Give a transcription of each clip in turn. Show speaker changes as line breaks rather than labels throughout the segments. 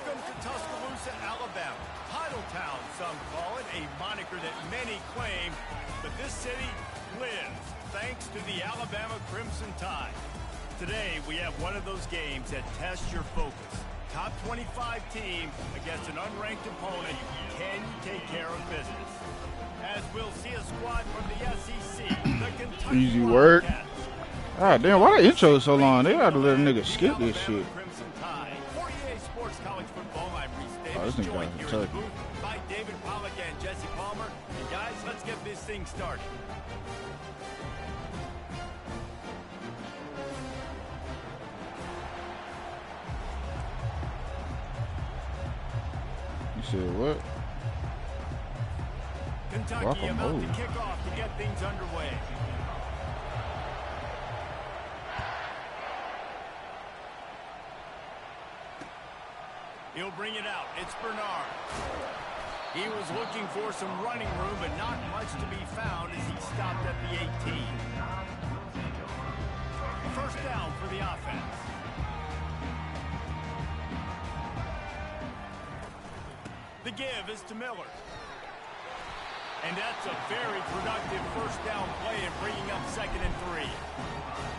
Welcome to Tuscaloosa, Alabama. Titletown, some call it, a moniker that many claim, but this city lives thanks to the Alabama Crimson Tide. Today, we have one of those games that tests your focus. Top 25 team against an unranked opponent. Can you take care of business? As we'll see a squad from the SEC, the Kentucky
Easy work.
Wildcats.
Ah, damn, why the intro is so long? They gotta let a nigga skip this shit. Oh, this nigga got Kentucky.
By David Pollock and Jesse Palmer. And guys, let's get this thing started.
You said what?
Kentucky about to kick off to get things underway. He'll bring it out. It's Bernard. He was looking for some running room, but not much to be found as he stopped at the 18. First down for the offense. The give is to Miller. And that's a very productive first down play and bringing up 2nd and 3.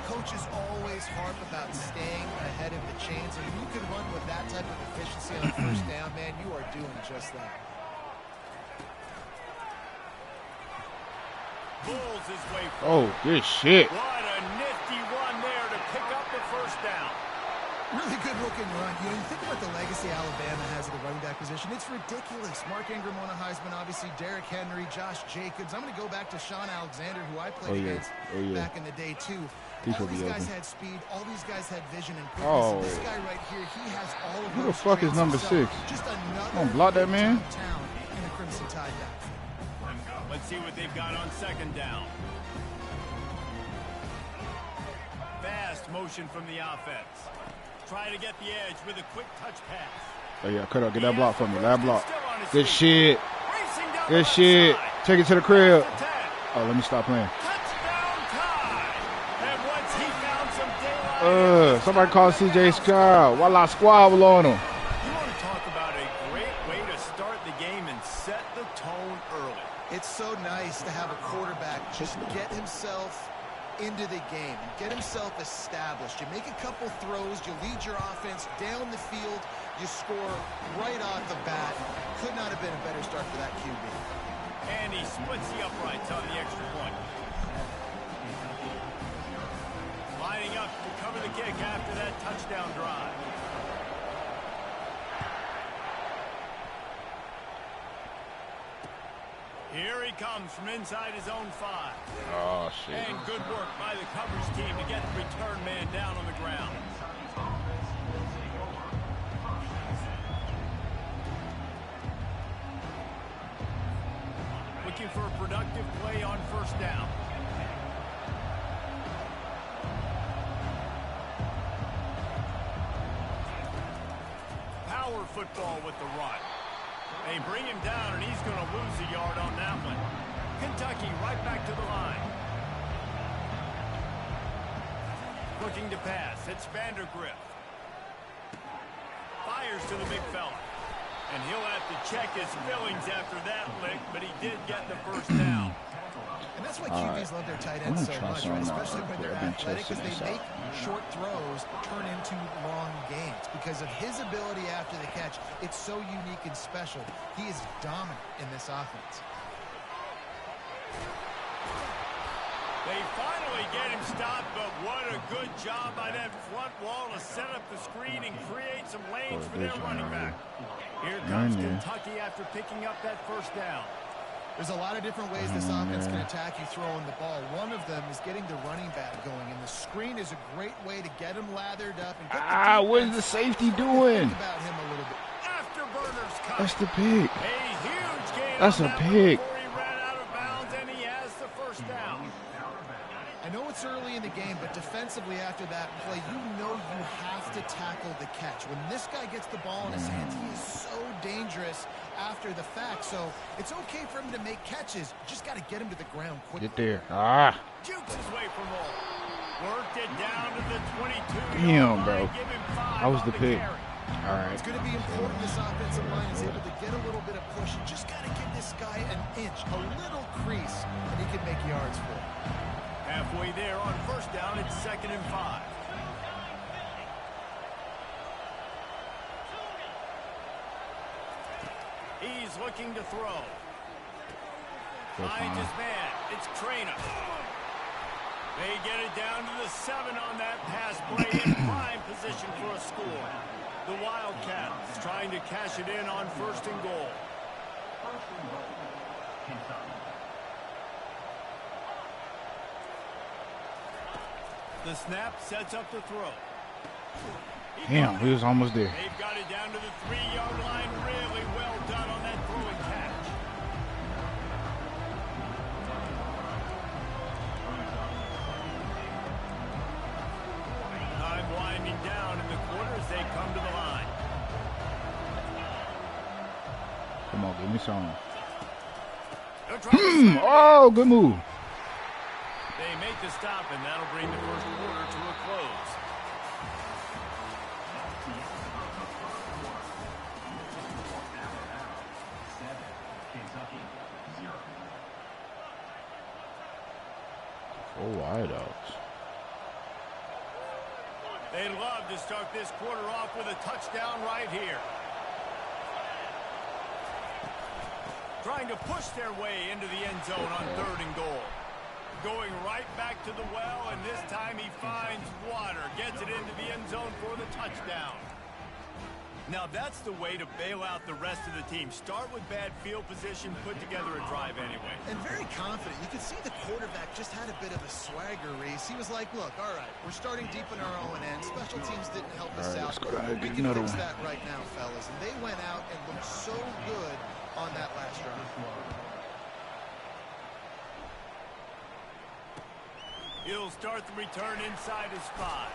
Coaches always harp about staying ahead of the chains, and if you can run with that type of efficiency on first down, man, you are doing just that.
Bulls his way forward.
Oh, good shit.
What a nifty run there to pick up the first down.
Really good looking run. You know, you think about the legacy Alabama has at the running back position. It's ridiculous. Mark Ingram won a Heisman, obviously. Derrick Henry, Josh Jacobs. I'm going to go back to Sean Alexander, who I played against back in the day, too. All these guys had speed. All these guys had vision and quickness. This guy right here, he has all of
Who the fuck is number 6?
Just another
Don't block that man.
town in the Crimson Tide backfield.
Let's see what they've got on 2nd down. Fast motion from the offense. Try to get the edge with a quick touch pass.
Oh, yeah, cut out. Get that block for me. That block. Good shit. Good shit. Take it to the crib. Oh, let me stop playing. Somebody call CJ Stroud. Walla squabble on him.
You want to talk about a great way to start the game and set the tone early.
It's so nice to have a quarterback just get himself into the game and get himself established. You make a couple throws, you lead your offense down the field, you score right off the bat. Could not have been a better start for that QB.
And he splits the uprights on the extra point. Lining up to cover the kick after that touchdown drive. Here he comes from inside his own 5.
Oh, shit.
And good work by the coverage team to get the return man down on the ground. Looking for a productive play on first down. Power football with the run. They bring him down, and he's going to lose a yard on that one. Kentucky right back to the line. Looking to pass. It's Vandergrift. Fires to the big fella. And he'll have to check his fillings after that lick, but he did get the first down.
And that's why QBs love their tight ends so much, right? Especially when they're athletic, because they make short throws turn into long gains. Because of his ability after the catch, it's so unique and special. He is dominant in this offense.
They finally get him stopped, but what a good job by that front wall to set up the screen and create some lanes for their running back. Here comes Kentucky after picking up that first down.
There's a lot of different ways this offense can attack you throwing the ball. One of them is getting the running back going, and the screen is a great way to get him lathered up. And get
what is the safety doing?
Think about him a little bit.
Afterburners cut.
That's the pick.
A huge gain.
That's a pick.
Before he ran out of bounds, and he has the first down.
I know it's early in the game, but defensively after that play, you know you have to tackle the catch. When this guy gets the ball in his hands, he is so dangerous after the fact. So it's okay for him to make catches. You just got to get him to the ground quickly.
Get there.
Jukes his way for more. Worked it down to the 22.
Damn, bro. That was the pick. All right.
It's going to be important this offensive line is able to get a little bit of push. You just got to give this guy an inch, a little crease, and he can make yards for it.
Halfway there on first down, it's 2nd and 5. He's looking to throw. Finds his man. It's Trainer. They get it down to the 7 on that pass play in prime position for a score. The Wildcats trying to cash it in on 1st and goal. The snap sets up the throw.
Damn, he was almost there.
They've got it down to the 3-yard line. Really well done on that throw and catch. Time winding down in the quarter as they come to the line.
Come on, give me some. Oh, good move.
They make the stop, and that'll bring the first quarter to a close.
Oh, wideouts.
They'd love to start this quarter off with a touchdown right here. Trying to push their way into the end zone on 3rd and goal. Going right back to the well, and this time he finds water. Gets it into the end zone for the touchdown. Now that's the way to bail out the rest of the team. Start with bad field position, put together a drive anyway.
And very confident. You could see the quarterback just had a bit of a swagger, Reese. He was like, look, all right, we're starting deep in our own end. Special teams didn't help us out. We can fix that right now, fellas. And they went out and looked so good on that last drive.
He'll start the return inside his 5.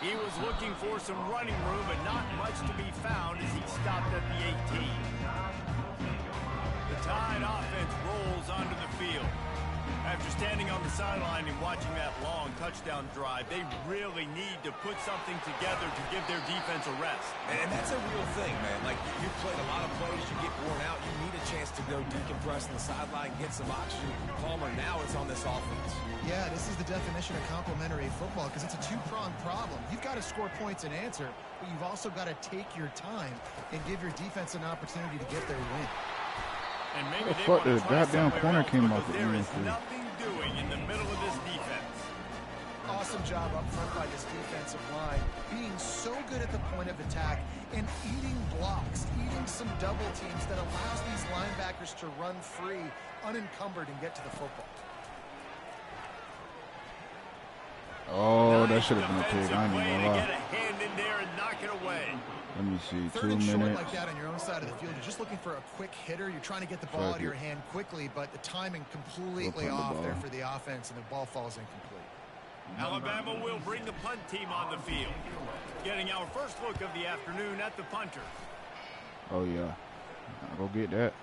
He was looking for some running room, but not much to be found as he stopped at the 18. The Tide offense rolls onto the field. After standing on the sideline and watching that long touchdown drive, they really need to put something together to give their defense a rest.
And that's a real thing, man. Like, you've played a lot of plays, you get worn out, you need a chance to go decompress on the sideline, get some oxygen. Palmer, now it's on this offense.
Yeah, this is the definition of complementary football because it's a two-pronged problem. You've got to score points and answer, but you've also got to take your time and give your defense an opportunity to get their win.
And maybe
the fuck, the goddamn corner came off the
there is nothing doing in the middle of this defense.
Awesome job up front by this defensive line, being so good at the point of attack and eating blocks, eating some double teams that allows these linebackers to run free, unencumbered, and get to the football.
Oh, that should have been a pick. I ain't even gonna lie.
Get a hand in there and knock it away.
Let me see, 2
Third and short
minutes.
like that on your own side of the field. You're just looking for a quick hitter. You're trying to get the ball out of your hand quickly, but the timing completely off there for the offense, and the ball falls incomplete.
Alabama will bring the punt team on the field. Getting our first look of the afternoon at the punter.
Oh, yeah. Go get that.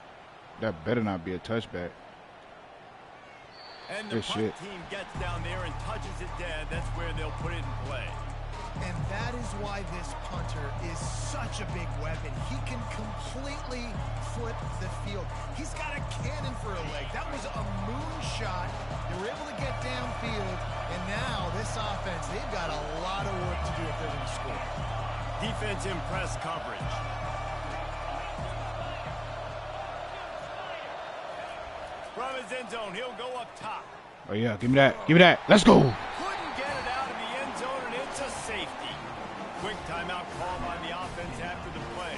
That better not be a touchback.
And the punt team gets down there and touches it dead. That's where they'll put it in play.
And that is why this punter is such a big weapon. He can completely flip the field. He's got a cannon for a leg. That was a moonshot. They were able to get downfield. And now this offense, they've got a lot of work to do if they're going to score.
Defense in press coverage. From his end zone, he'll go up top.
Oh, yeah, give me that. Give me that. Let's go.
Couldn't get it out of the end zone, and it's a safety. Quick timeout call by the offense after the play.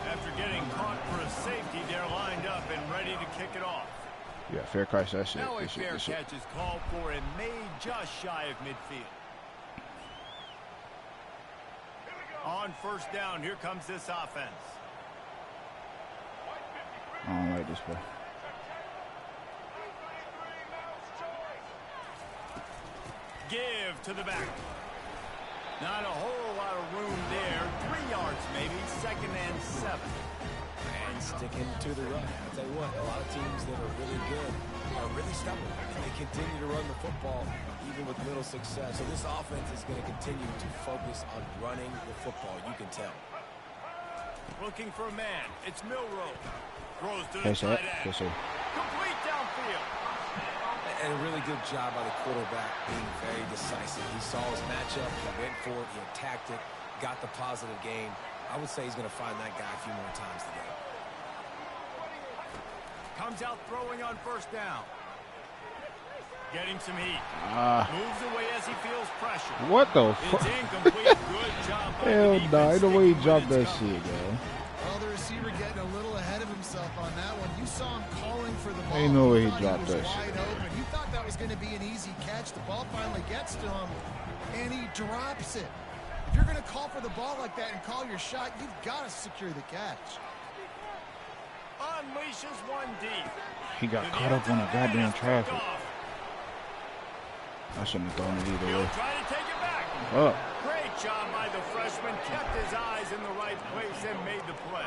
After getting caught for a safety, they're lined up and ready to kick it off.
Yeah, fair catch, that shit.
Now a fair catch is called for and made just shy of midfield. On first down, here comes this offense.
I don't like this play.
Give to the back. Not a whole lot of room there. 3 yards maybe. 2nd and 7. And
sticking to the run. I'll tell you what, a lot of teams that are really good are really stubborn, and they continue to run the football even with little success. So this offense is going to continue to focus on running the football. You can tell.
Looking for a man. It's Milroe. Throws to the tight end. Complete downfield.
And a really good job by the quarterback being very decisive. He saw his matchup, he went for it, he attacked it, got the positive gain. I would say he's going to find that guy a few more times today.
Comes out throwing on first down. Getting some heat. Moves away as he feels pressure.
What the fuck?
It's incomplete. Good job by
Hell
the
no, ain't
defense
no way he
taking
dropped
what
that
it's
shit, yo.
Well, the receiver getting a little ahead of himself on that one. You saw him calling for the ball.
Ain't no way he
thought
dropped
was
that shit.
wide open. He thought that was going to be an easy catch. The ball finally gets to him, and he drops it. If you're going to call for the ball like that and call your shot, you've got to secure the catch.
Unleashes one deep.
He got caught up on the goddamn traffic. I shouldn't have thrown it either way.
Trying to take it back.
Up.
Great job by the freshman. Kept his eyes in the right place and made the play.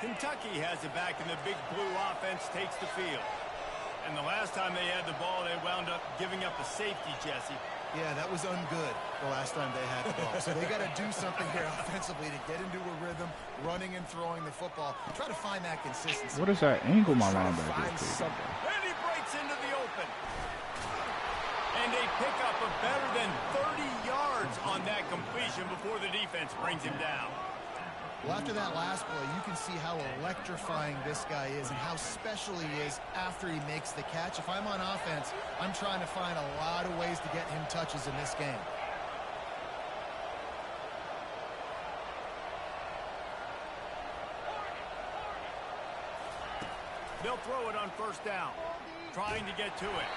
Kentucky has it back, and the Big Blue offense takes the field. And the last time they had the ball, they wound up giving up a safety, Jesse.
Yeah, that was ungood the last time they had the ball. So they got to do something here offensively to get into a rhythm, running and throwing the football. Try to find that consistency.
What is that angle my linebacker is?
And he breaks into the open. And they pick up a better than 30 yards on that completion before the defense brings him down.
Well, after that last play, you can see how electrifying this guy is and how special he is after he makes the catch. If I'm on offense, I'm trying to find a lot of ways to get him touches in this game.
They'll throw it on first down, trying to get to it.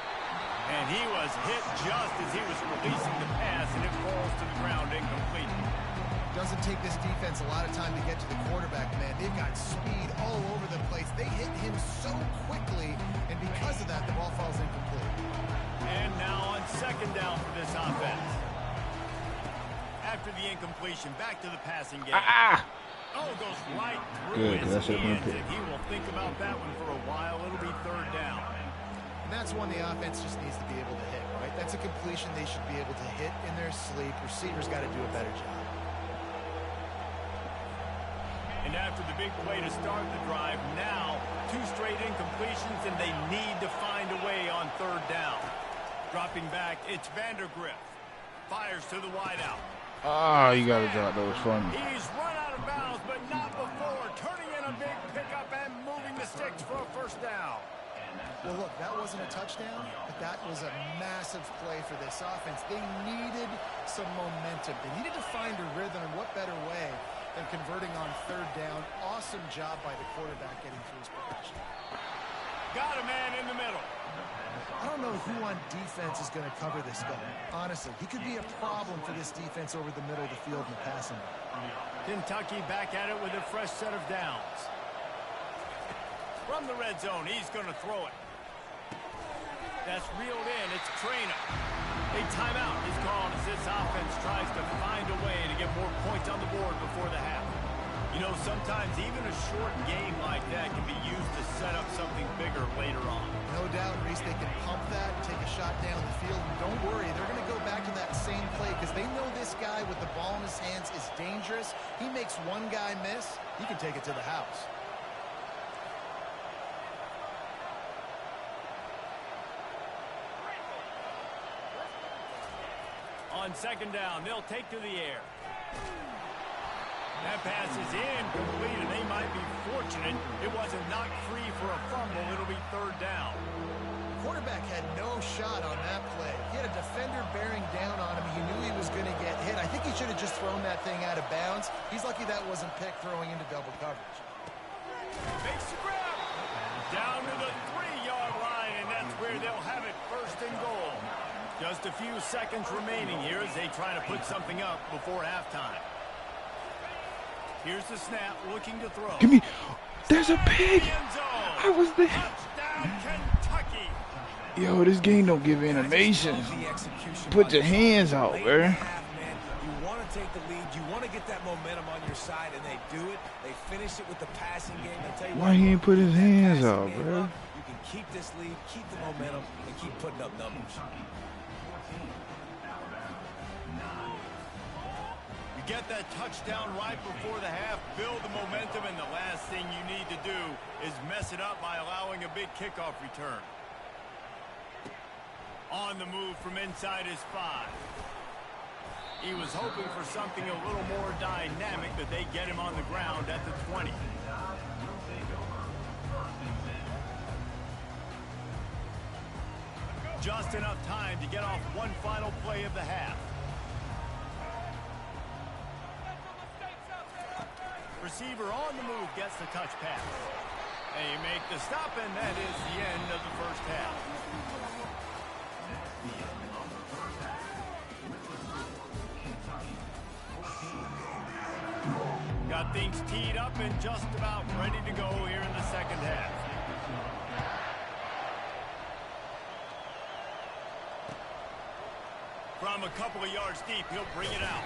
And he was hit just as he was releasing the pass, and it falls to the ground incomplete.
Doesn't take this defense a lot of time to get to the quarterback, man. They've got speed all over the place. They hit him so quickly, and because of that, the ball falls incomplete.
And now on second down for this offense. After the incompletion, back to the passing game. Oh, goes right through his hands, and he will think about that one for a while. It'll be third down.
And that's one the offense just needs to be able to hit, right? That's a completion they should be able to hit in their sleep. Receivers got to do a better job.
And after the big play to start the drive, now 2 straight incompletions, and they need to find a way on third down. Dropping back, it's Vandergrift. Fires to the wideout.
You got to drop those for me.
He's run out of bounds, but not before. Turning in a big pickup and moving the sticks for a first down.
Well, look, that wasn't a touchdown, but that was a massive play for this offense. They needed some momentum. They needed to find a rhythm, and what better way than converting on third down. Awesome job by the quarterback getting through his progression.
Got a man in the middle.
I don't know who on defense is going to cover this guy. Honestly, he could be a problem for this defense over the middle of the field in the passing game.
Kentucky back at it with a fresh set of downs. From the red zone, he's going to throw it. That's reeled in. It's Trainer. A timeout is called as this offense tries to find a way to get more points on the board before the half. You know, sometimes even a short game like that can be used to set up something bigger later on.
No doubt, Reese, they can pump that, take a shot down the field, and don't worry, they're going to go back to that same play because they know this guy with the ball in his hands is dangerous. He makes one guy miss, he can take it to the house.
On second down, they'll take to the air. That pass is incomplete, and they might be fortunate it wasn't knocked free for a fumble. It'll be third down.
The quarterback had no shot on that play. He had a defender bearing down on him. He knew he was going to get hit. I think he should have just thrown that thing out of bounds. He's lucky that wasn't picked throwing into double coverage.
Makes the grab. Down to the 3-yard line, and that's where they'll have it, first and goal. Just a few seconds remaining here as they try to put something up before halftime. Here's the snap, looking to throw.
Give me. There's a pig. I was there.
Touchdown, Kentucky.
Yo, this game don't give animation. Put your hands out, bro.
You want to take the lead. You want to get that momentum on your side, and they do it. They finish it with the passing game. I tell you
why he ain't put his hands out, bro?
You can keep this lead, keep the momentum, and keep putting up numbers.
You get that touchdown right before the half, build the momentum, and the last thing you need to do is mess it up by allowing a big kickoff return. On the move from inside his 5. He was hoping for something a little more dynamic, that they get him on the ground at the 20. Just enough time to get off one final play of the half. Receiver on the move gets the touch pass. They make the stop, and that is the end of the first half. Got things teed up and just about ready to go here in the second half. From a couple of yards deep, he'll bring it out.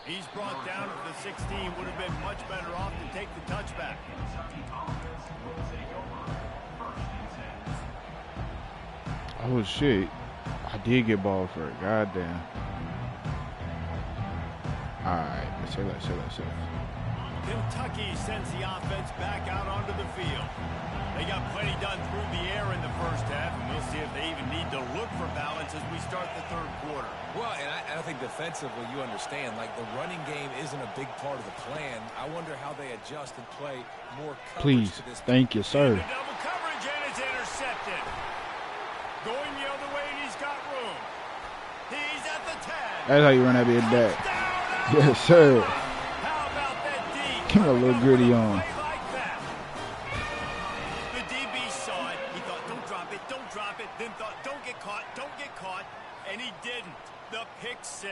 He's brought down to the 16. Would have been much better off to take the touchback.
Oh, shit. I did get ball for it. Goddamn. All right. Let's say.
Kentucky sends the offense back out onto the field. They got plenty done through the air in the first half, and we'll see if they even need to look for balance as we start the third quarter.
Well, and I think defensively, you understand, like the running game isn't a big part of the plan. I wonder how they adjust and play more coverage to this.
Thank you, sir.
Double coverage, and it's intercepted. Going the other way, and he's got room. He's at the 10.
That's how you run that bit back. Yes, sir.
How about that D?
Give him a little gritty on.
The DB saw it. He thought, don't drop it, don't drop it. Then thought, don't get caught, and he didn't. The pick 6.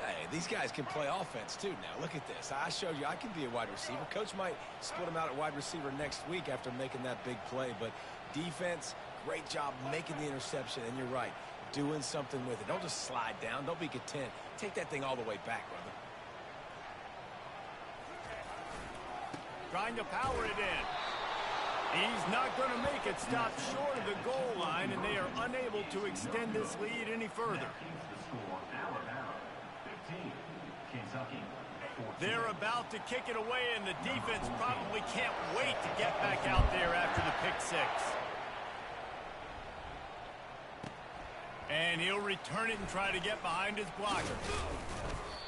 Hey, these guys can play offense too now. Look at this. I showed you I can be a wide receiver. Coach might split him out at wide receiver next week after making that big play. But defense, great job making the interception. And you're right, doing something with it. Don't just slide down. Don't be content. Take that thing all the way back, brother.
Trying to power it in. He's not going to make it. Stop short of the goal line, and they are unable to extend this lead any further. They're about to kick it away, and the defense probably can't wait to get back out there after the pick 6. And he'll return it and try to get behind his blocker.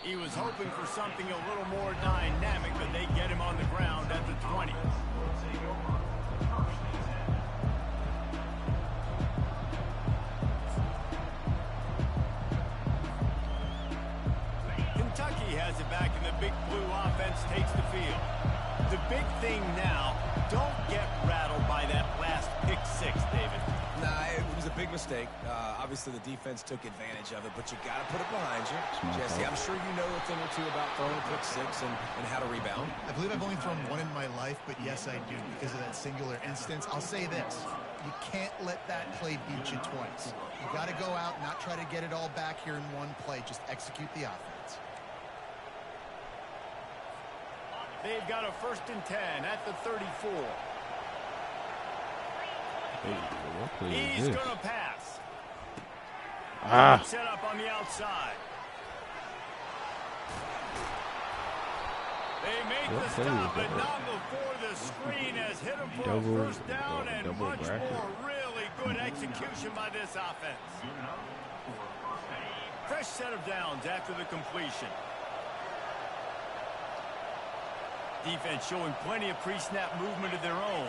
He was hoping for something a little more dynamic, but they get him on the ground at the 20. Kentucky has it back, and the Big Blue offense takes the field. The big thing now, don't get rattled by that last pick 6, David.
Nah, it was a big mistake. Obviously, the defense took advantage of it, but you got to put it behind you. Jesse, I'm sure you know a thing or two about throwing a pick 6 and how to rebound.
I believe I've only thrown one in my life, but yes, I do because of that singular instance. I'll say this. You can't let that play beat you twice. You got to go out, not try to get it all back here in one play. Just execute the offense.
They've got a 1st and 10 at the 34. He's going to pass. Set up on the outside. They make the stop, but not before the screen has hit him for a 1st down, and much more really good execution by this offense. Fresh set of downs after the completion. Defense showing plenty of pre-snap movement of their own.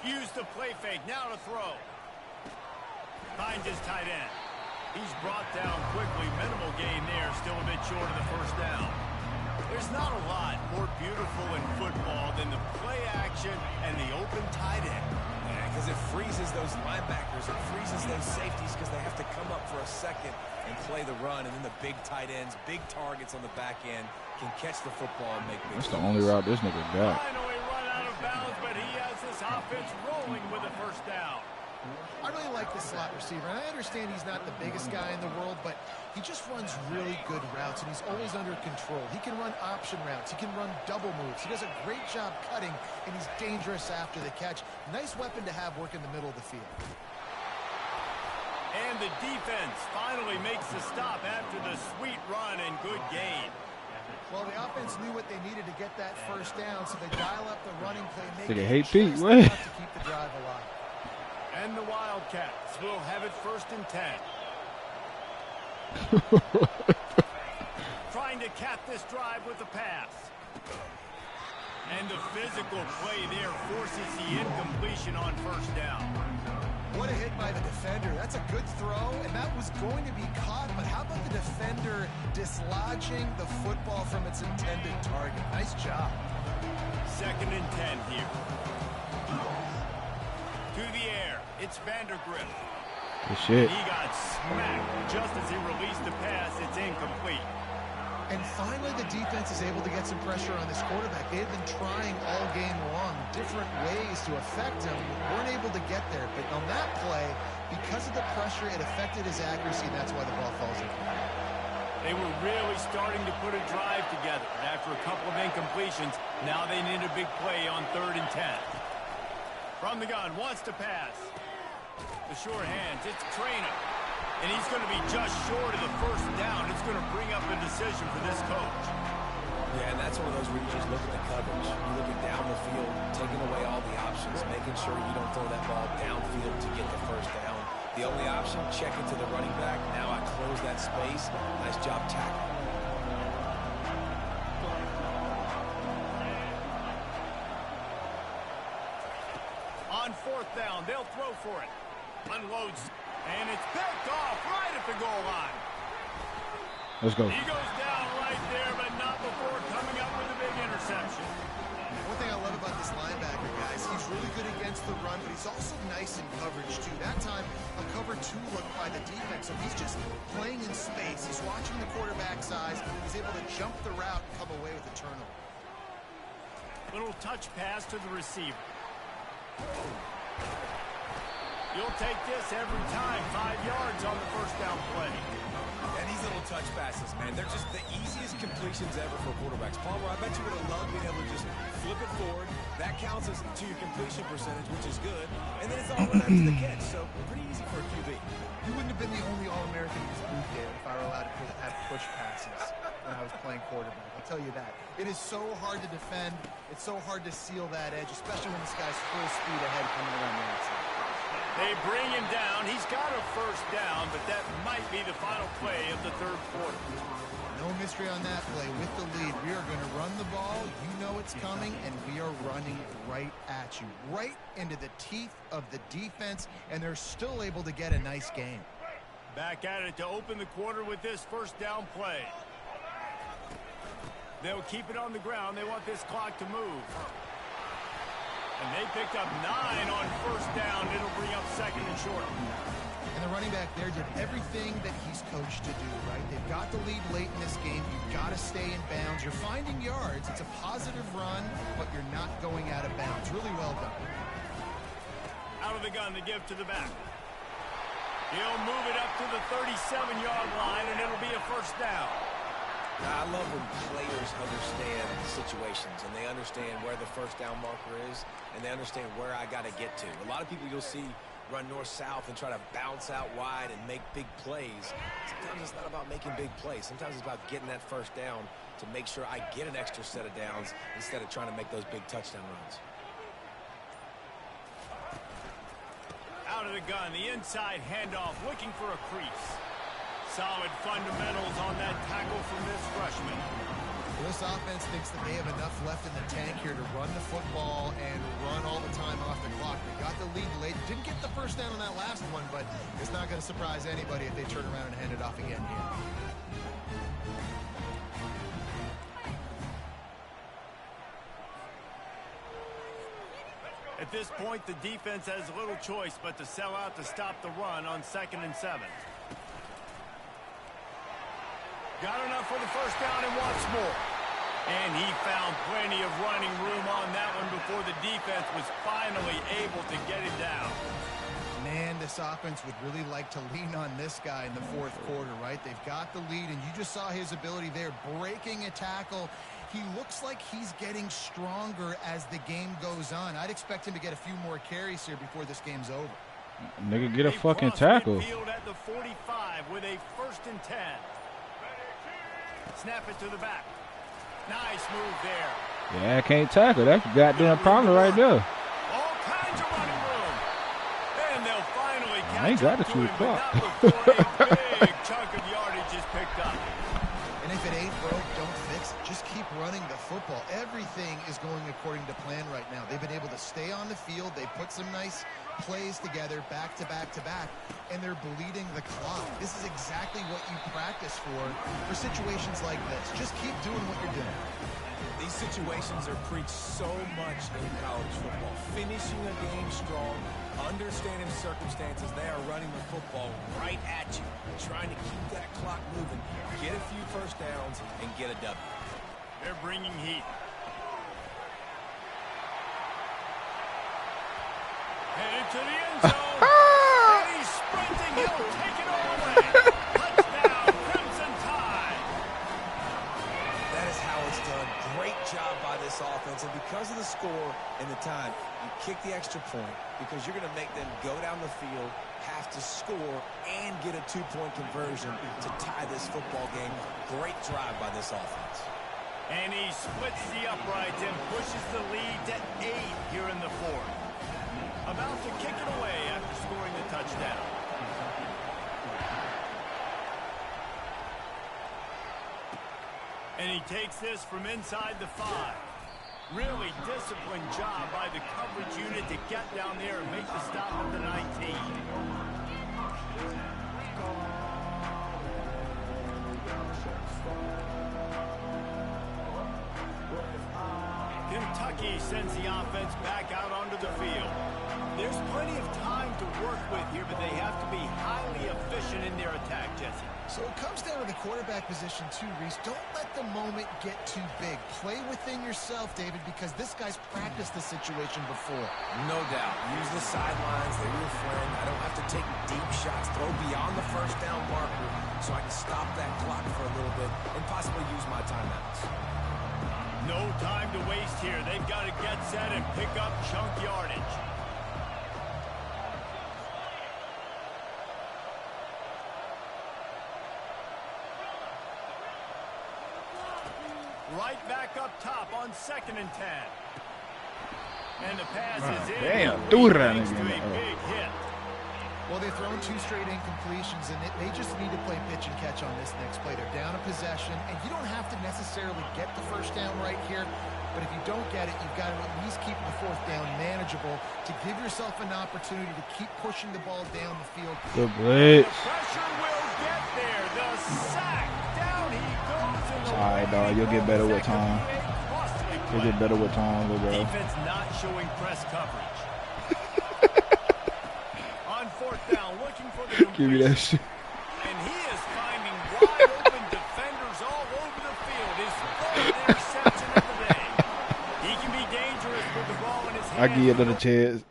Use the play fake, now to throw. Finds his tight end. He's brought down quickly. Minimal gain there, still a bit short of the 1st down. There's not a lot more beautiful in football than the play action and the open tight end.
Yeah, because it freezes those linebackers. It freezes those safeties because they have to come up for a second and play the run. And then the big tight ends, big targets on the back end can catch the football and make big
That's the only route this nigga got.
Finally run out of bounds, but he has this offense rolling with a first down.
I really like the slot receiver, and I understand he's not the biggest guy in the world, but he just runs really good routes, and he's always under control. He can run option routes. He can run double moves. He does a great job cutting, and he's dangerous after the catch. Nice weapon to have work in the middle of the field.
And the defense finally makes the stop after the sweet run and good gain.
Well, the offense knew what they needed to get that first down, so they dial up the running play.
Did they hate Pete? What?
To keep the drive alive.
And the Wildcats will have it 1st and 10. Trying to cap this drive with a pass. And the physical play there forces the incompletion on first down.
What a hit by the defender. That's a good throw, and that was going to be caught, but how about the defender dislodging the football from its intended target? Nice job.
2nd and 10 here. To the air, it's Vandergrift.
Good shit.
He got smacked just as he released the pass. It's incomplete.
And finally, the defense is able to get some pressure on this quarterback. They've been trying all game long different ways to affect him. Weren't able to get there. But on that play, because of the pressure, it affected his accuracy, and that's why the ball falls in.
They were really starting to put a drive together. And after a couple of incompletions, now they need a big play on 3rd and 10. From the gun, wants to pass. The short hands, it's Trainer. And he's going to be just short of the first down. It's going to bring up a decision for this coach.
Yeah, and that's one of those where you just look at the coverage. You're looking down the field, taking away all the options, making sure you don't throw that ball downfield to get the first down. The only option, check it to the running back. Now I close that space. Nice job tackling.
On 4th down, they'll throw for it. Unloads, and it's picked off right at the goal line.
Let's go.
He goes down right there, but not before coming up with a big interception.
One thing I love about this linebacker, guys, he's really good against the run, but he's also nice in coverage, too. That time, a cover 2 look by the defense, so he's just playing in space. He's watching the quarterback's eyes. He's able to jump the route and come away with a turnover.
Little touch pass to the receiver. You'll take this every time. 5 yards on the first down play.
And these little touch passes, man, they're just the easiest completions ever for quarterbacks. Palmer, I bet you would have loved being able to just flip it forward. That counts as to your completion percentage, which is good. And then it's all right after the catch, so pretty easy for a QB.
You wouldn't have been the only All-American in this booth game if I were allowed to have push passes when I was playing quarterback. I'll tell you that. It is so hard to defend. It's so hard to seal that edge, especially when this guy's full speed ahead coming around the outside.
They bring him down. He's got a first down, but that might be the final play of the 3rd quarter.
No mystery on that play. With the lead, we are going to run the ball. You know it's coming, and we are running right at you, right into the teeth of the defense, and they're still able to get a nice game.
Back at it to open the quarter with this first down play. They'll keep it on the ground. They want this clock to move. And they picked up 9 on first down. It'll bring up 2nd and short.
And the running back there did everything that he's coached to do, right? They've got the lead late in this game. You've got to stay in bounds. You're finding yards. It's a positive run, but you're not going out of bounds. Really well done.
Out of the gun to give to the back. He'll move it up to the 37-yard line, and it'll be a first down.
I love when players understand situations and they understand where the first down marker is and they understand where I got to get to. A lot of people you'll see run north-south and try to bounce out wide and make big plays. Sometimes it's not about making big plays. Sometimes it's about getting that first down to make sure I get an extra set of downs instead of trying to make those big touchdown runs.
Out of the gun, the inside handoff, looking for a crease. Solid fundamentals on that tackle from this freshman.
This offense thinks that they have enough left in the tank here to run the football and run all the time off the clock. They got the lead late. Didn't get the first down on that last one, but it's not going to surprise anybody if they turn around and hand it off again here.
At this point, the defense has little choice but to sell out to stop the run on 2nd and 7. Got enough for the first down and wants more. And he found plenty of running room on that one before the defense was finally able to get him down.
Man, this offense would really like to lean on this guy in the fourth quarter, right? They've got the lead, and you just saw his ability there, breaking a tackle. He looks like he's getting stronger as the game goes on. I'd expect him to get a few more carries here before this game's over.
Nigga, get a fucking tackle.
Field at the 45 with a 1st and 10. Snap it to the back. Nice move there.
Yeah, I can't tackle. That's a goddamn problem right there.
All kinds of running room. And they'll finally catch
I ain't got
up
to
to him,
the
but
clock.
not before a big chunk of yardage is picked up.
And if it ain't broke, don't fix it. Just keep running the football. Everything is going according to plan right now. They've been able to stay on the field. They put some nice plays together back to back to back, and they're bleeding the clock. This is exactly what you practice for situations like this. Just keep doing what you're doing.
These situations are preached so much in college football. Finishing a game strong, understanding circumstances. They are running the football right at you, trying to keep that clock moving, get a few first downs, and get a W.
They're bringing heat. Headed to the end zone. And he's sprinting. He'll take it all away. Touchdown, Crimson Tide.
That is how it's done. Great job by this offense. And because of the score and the time, you kick the extra point because you're going to make them go down the field, have to score, and get a 2-point conversion to tie this football game. Great drive by this offense.
And he splits the uprights and pushes the lead to 8 here in the 4th. About to kick it away after scoring the touchdown. And he takes this from inside the 5. Really disciplined job by the coverage unit to get down there and make the stop at the 19. Kentucky sends the offense back out onto the field. There's plenty of time to work with here, but they have to be highly efficient in their attack, Jesse.
So it comes down to the quarterback position too, Reese. Don't let the moment get too big. Play within yourself, David, because this guy's practiced the situation before.
No doubt. Use the sidelines. They're your friend. I don't have to take deep shots, throw beyond the first down marker so I can stop that clock for a little bit and possibly use my timeouts.
No time to waste here. They've got to get set and pick up chunk yardage. Right back up top on 2nd and 10. And the pass is in.
Damn, threw it at
Thanks to
him.
a big hit.
Well, they've thrown 2 straight incompletions, and they just need to play pitch and catch on this next play. They're down a possession, and you don't have to necessarily get the first down right here, but if you don't get it, you've got to at least keep the 4th down manageable to give yourself an opportunity to keep pushing the ball down the field.
Good blitz.
Pressure will get there. The sack. Down he goes.
It's all right, dog. You'll get better with time. You'll get better with time, little bro.
Defense not showing press coverage. On 4th down, looking for the
Give me that shit.
And he is finding wide open defenders all over the field. His 3rd interception of the day. He can be dangerous with the ball in his hand.
I give you another chance.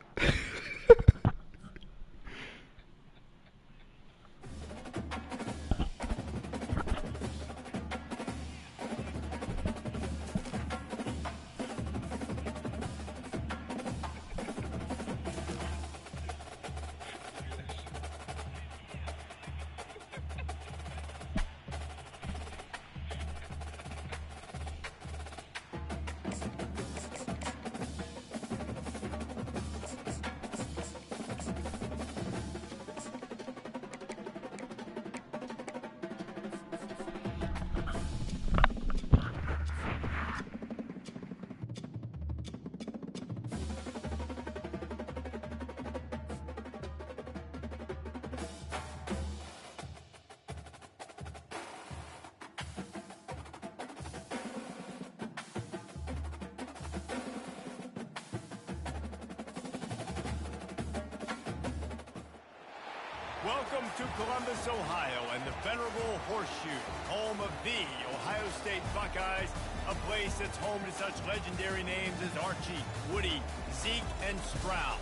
Welcome to Columbus, Ohio, and the venerable Horseshoe, home of the Ohio State Buckeyes, a place that's home to such legendary names as Archie, Woody, Zeke, and Stroud.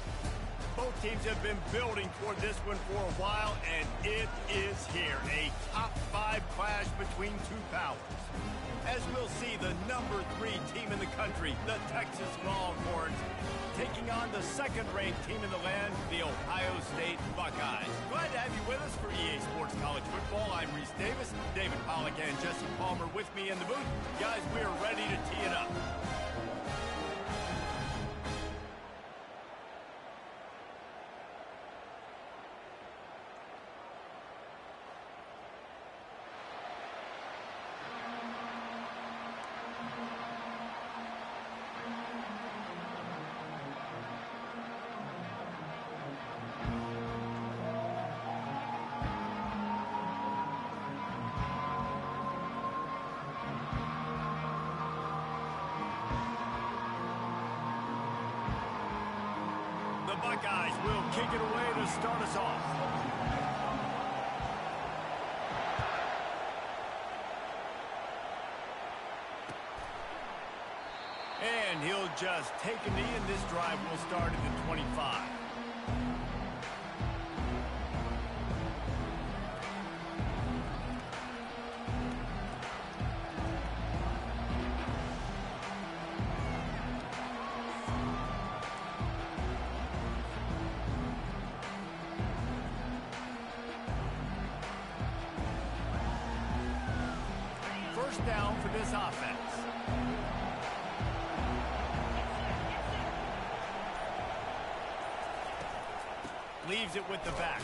Both teams have been building toward this one for a while, and it is here, a top 5 clash between two powers. As we'll see, the number 3 team in the country, the Texas Longhorns, taking on the second-ranked team in the land, the Ohio State Buckeyes. Glad to have you with us for EA Sports College Football. I'm Reese Davis, David Pollack and Jesse Palmer with me in the booth. Guys, we are ready to tee it up. The Buckeyes will kick it away to start us off. And he'll just take a knee, and this drive will start at the 25. First down for this offense. Leaves it with the back.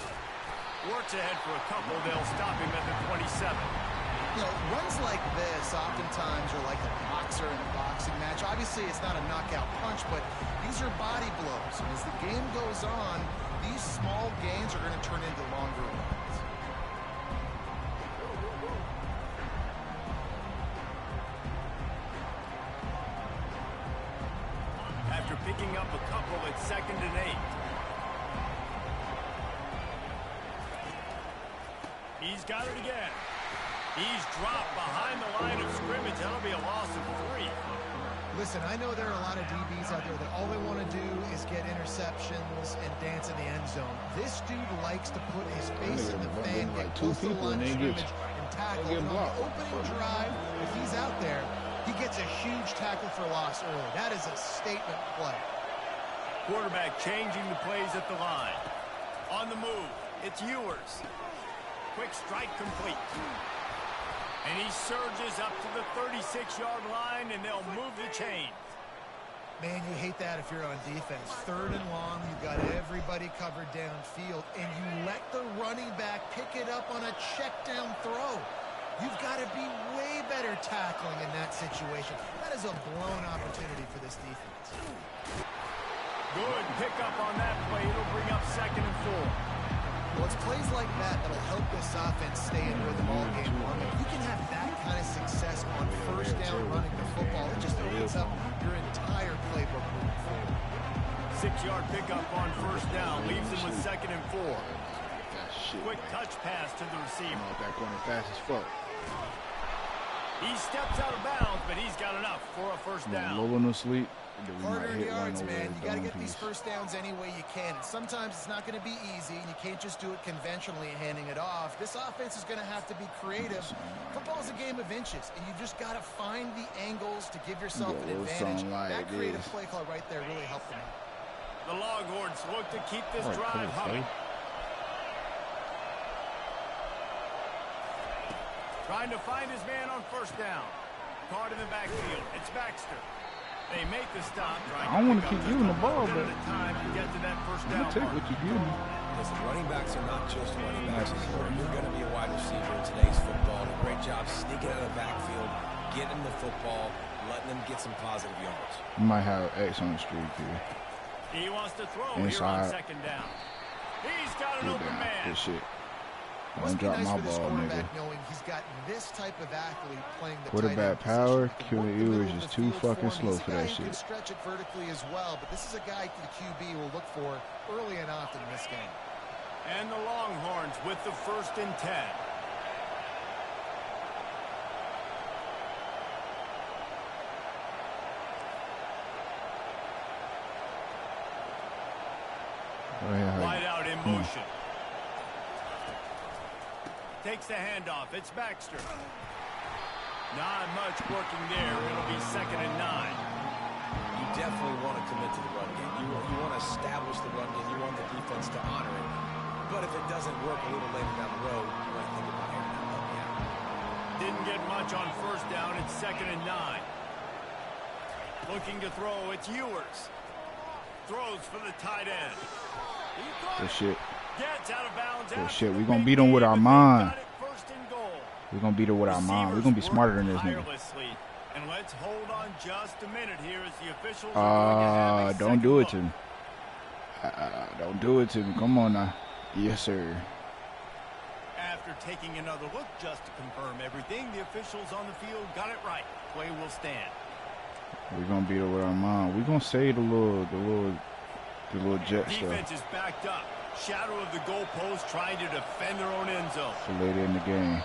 Works ahead for a couple. They'll stop him at the 27.
You know, runs like this oftentimes are like a boxer in a boxing match. Obviously, it's not a knockout punch, but these are body blows. And as the game goes on, these small gains are going to turn into longer ones.
After picking up a couple, it's 2nd and 8. He's got it again. He's dropped behind the line of scrimmage. That'll be a loss of 3.
Listen, I know there are a lot of DBs out there that all they want to do is get interceptions and dance in the end zone. This dude likes to put his face in the fan, get close to the line of scrimmage, and tackle. And on the opening drive, if he's out there, he gets a huge tackle for loss early. That is a statement play.
Quarterback changing the plays at the line. On the move, it's Ewers. Quick strike complete. And he surges up to the 36-yard line, and they'll move the chains.
Man, you hate that if you're on defense. 3rd and long, you've got everybody covered downfield, and you let the running back pick it up on a check-down throw. You've got to be way better tackling in that situation. That is a blown opportunity for this defense.
Good pickup on that play. It'll bring up 2nd and 4.
Well, it's plays like that that'll help this offense stay in rhythm all game long. If you can have that kind of success on first down running the football, it just opens up your entire playbook moving forward.
6-yard pickup on first down leaves him with 2nd and 4. Quick touch pass to the receiver.
That corner fast as fuck.
He steps out of bounds, but he's got enough for a first down.
Low no sleep.
Harder yards, man. You got to get these first downs any way you can. And sometimes it's not going to be easy, and you can't just do it conventionally and handing it off. This offense is going to have to be creative. Football is a game of inches, and you just got to find the angles to give yourself an advantage. That creative play call right there really helped them out.
The Longhorns look to keep this drive humming. Trying to find his man on first down. Caught in the backfield. It's Baxter. They make the stop.
I don't want to keep giving the ball, but
time to get to that first down.
Take what you give me.
Listen, running backs are not just running backs anymore. You're going to be a wide receiver in today's football. A great job sneaking out of the backfield, getting the football, letting them get some positive yards.
You might have X on the street here.
He wants to throw
inside.
Here on 2nd down. He's got an open man.
Good shit.
Must be
Don't drop
nice
my
for this
ball,
quarterback
nigga.
knowing he's got this type of athlete playing the
Quarterback
tight end
power,
position.
killing Ewers is too fucking slow for that
He's a guy who can
shit.
stretch it vertically as well, but this is a guy the QB will look for early and often in this game.
And the Longhorns with the 1st and 10. Wide out in motion. Takes the handoff. It's Baxter. Not much working there. It'll be 2nd and 9.
You definitely want to commit to the run game. You want to establish the run game. You want the defense to honor it. But if it doesn't work a little later down the road, you might think about airing that ball out.
Didn't get much on 1st down. It's 2nd and 9. Looking to throw. It's Ewers. Throws for the tight end.
Good shit.
Gets out of bounds.
Good shit. We're going to beat them with our mind. We're going to beat them with our mind. We're going to be smarter than this nigga.
And let's hold on just a minute here as the officials
don't do it to me. Don't do it to me. Come on now. Yes, sir.
After taking another look just to confirm everything, the officials on the field got it right. Play will stand.
We're going to beat it with our mind. We're going to say the little jet stuff.
Defense is backed up. Shadow of the goalpost trying to defend their own end zone.
So later in the game.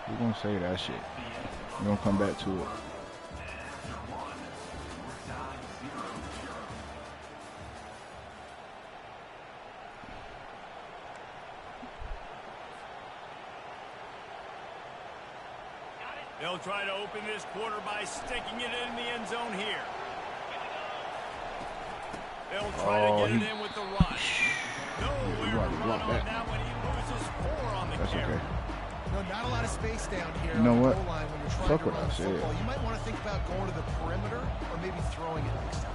We're going to say that shit. We're going to come back to it.
They'll try to open this quarter by sticking it in the end zone here. They'll try to get it in with the run. Nowhere to run on that when he loses 4 on the carry.
Okay.
No, not a lot of space down here.
You know
on the
what?
goal line when you're trying
Fuck
to
what
run
I
the
said.
football. You might want to think about going to the perimeter or maybe throwing it next time.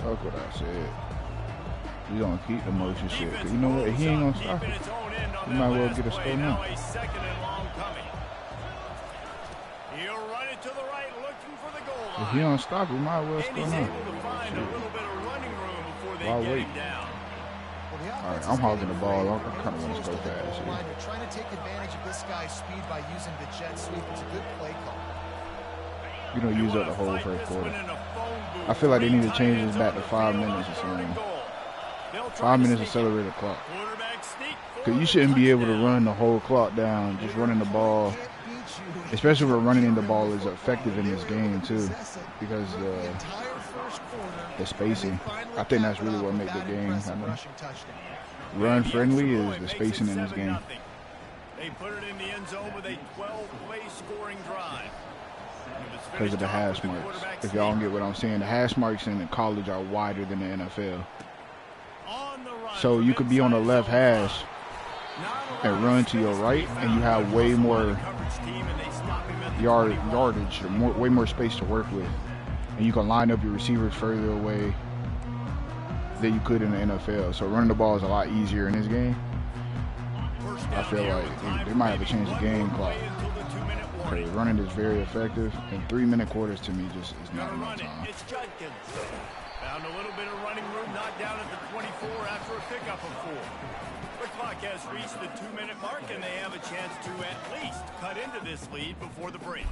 Fuck what I said. We gonna keep the motion shit. Cause you know what? He ain't gonna stop it. We might well get a score now.
A 2nd and long coming. He'll run it to the right, looking for the goal line.
If he don't stop, we might well
And
score
he's
now.
able to find a little bit of running room before they
Why
get
wait?
him down.
Well,
Alright, I'm hogging the ball. I kind of want to go fast here.
You're trying to take advantage of this guy's speed by using the jet sweep. It's a good play call.
You don't use up the whole first quarter. I feel like they need to change this back to 5 minutes or something. 5 minutes accelerated clock. Because you shouldn't be able to run the whole clock down just running the ball. Especially when running in the ball is effective in this game too. Because the spacing. I think that's really what makes the game kind of run friendly is the spacing in this game.
They put it in the end zone with a 12-play scoring drive.
Because of the hash marks. If y'all don't get what I'm saying, the hash marks in college are wider than the NFL. So you could be on the left hash and run to your right, and you have way more yardage, or way more space to work with. And you can line up your receivers further away than you could in the NFL. So running the ball is a lot easier in this game. I feel like they might have to change the game clock. Because running is very effective, and 3-minute quarters to me just is not enough time.
It's Judkins. Found a little bit of running room, not down at the 24 after a pickup of 4. The clock has reached the 2-minute mark, and they have a chance to at least cut into this lead before the break.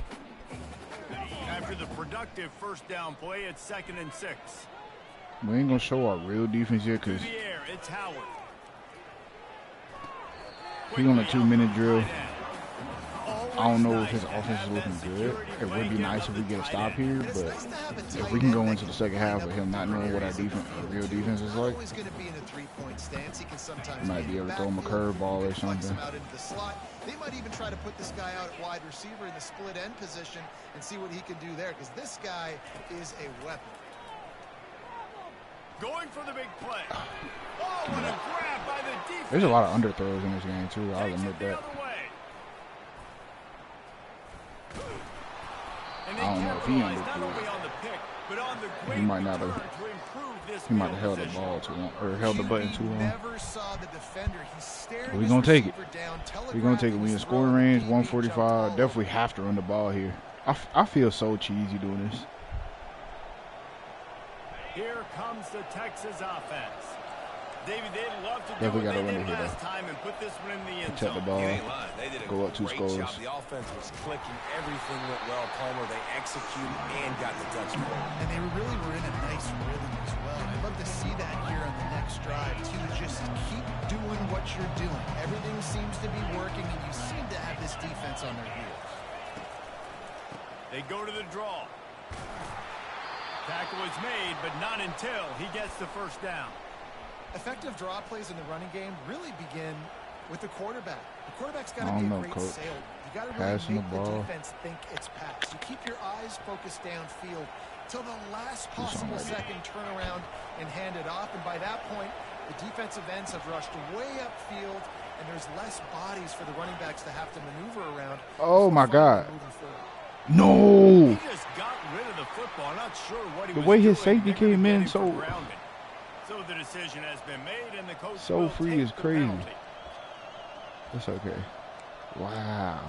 After the productive 1st down play, it's 2nd and 6.
We ain't gonna show our real defense yet because
It's Howard.
he's on a 2-minute drill. I don't know if his offense is looking good. It would be nice if we get a stop here, but if we can go into the second half with him not knowing what our defense, real defense is like, he might be able to throw him a curveball or something.
They might even try to put this guy out at wide receiver in the split end position and see what he can do there, because this guy is a weapon.
Going for the big play. Oh, what a grab by the defense.
There's a lot of underthrows in this game too. I'll admit that. I don't know if he underthrew. He might not have. He might have held the ball too long, or held the button too long. We're gonna take it. We're gonna take it. We in scoring range, 145. Definitely have to run the ball here. I feel so cheesy doing this.
Here comes the Texas offense. David, they'd love to
Definitely
do
got to
what
run
they
it
did
here,
last time and put this one in the end
protect the
zone.
ball, go up 2 scores.
The offense was clicking. Everything went well. Palmer, they executed and got the touchdown.
And they really were in a nice rhythm as well. And I'd love to see that here on the next drive, too. Just keep doing what you're doing. Everything seems to be working, and you seem to have this defense on their heels.
They go to the draw. Tackle is made, but not until he gets the first down.
Effective draw plays in the running game really begin with the quarterback. The quarterback's got to be a great sailor. You got to really make the defense think it's pass. You keep your eyes focused downfield till the last possible second, turn around and hand it off. And by that point, the defensive ends have rushed way upfield, and there's less bodies for the running backs to have to maneuver around.
Oh my God! No!
He just got rid of the football. Not sure what he was
the way his
doing.
safety came in, so
the decision has been made, and the coach
so free is crazy.
Penalty.
It's okay. Wow.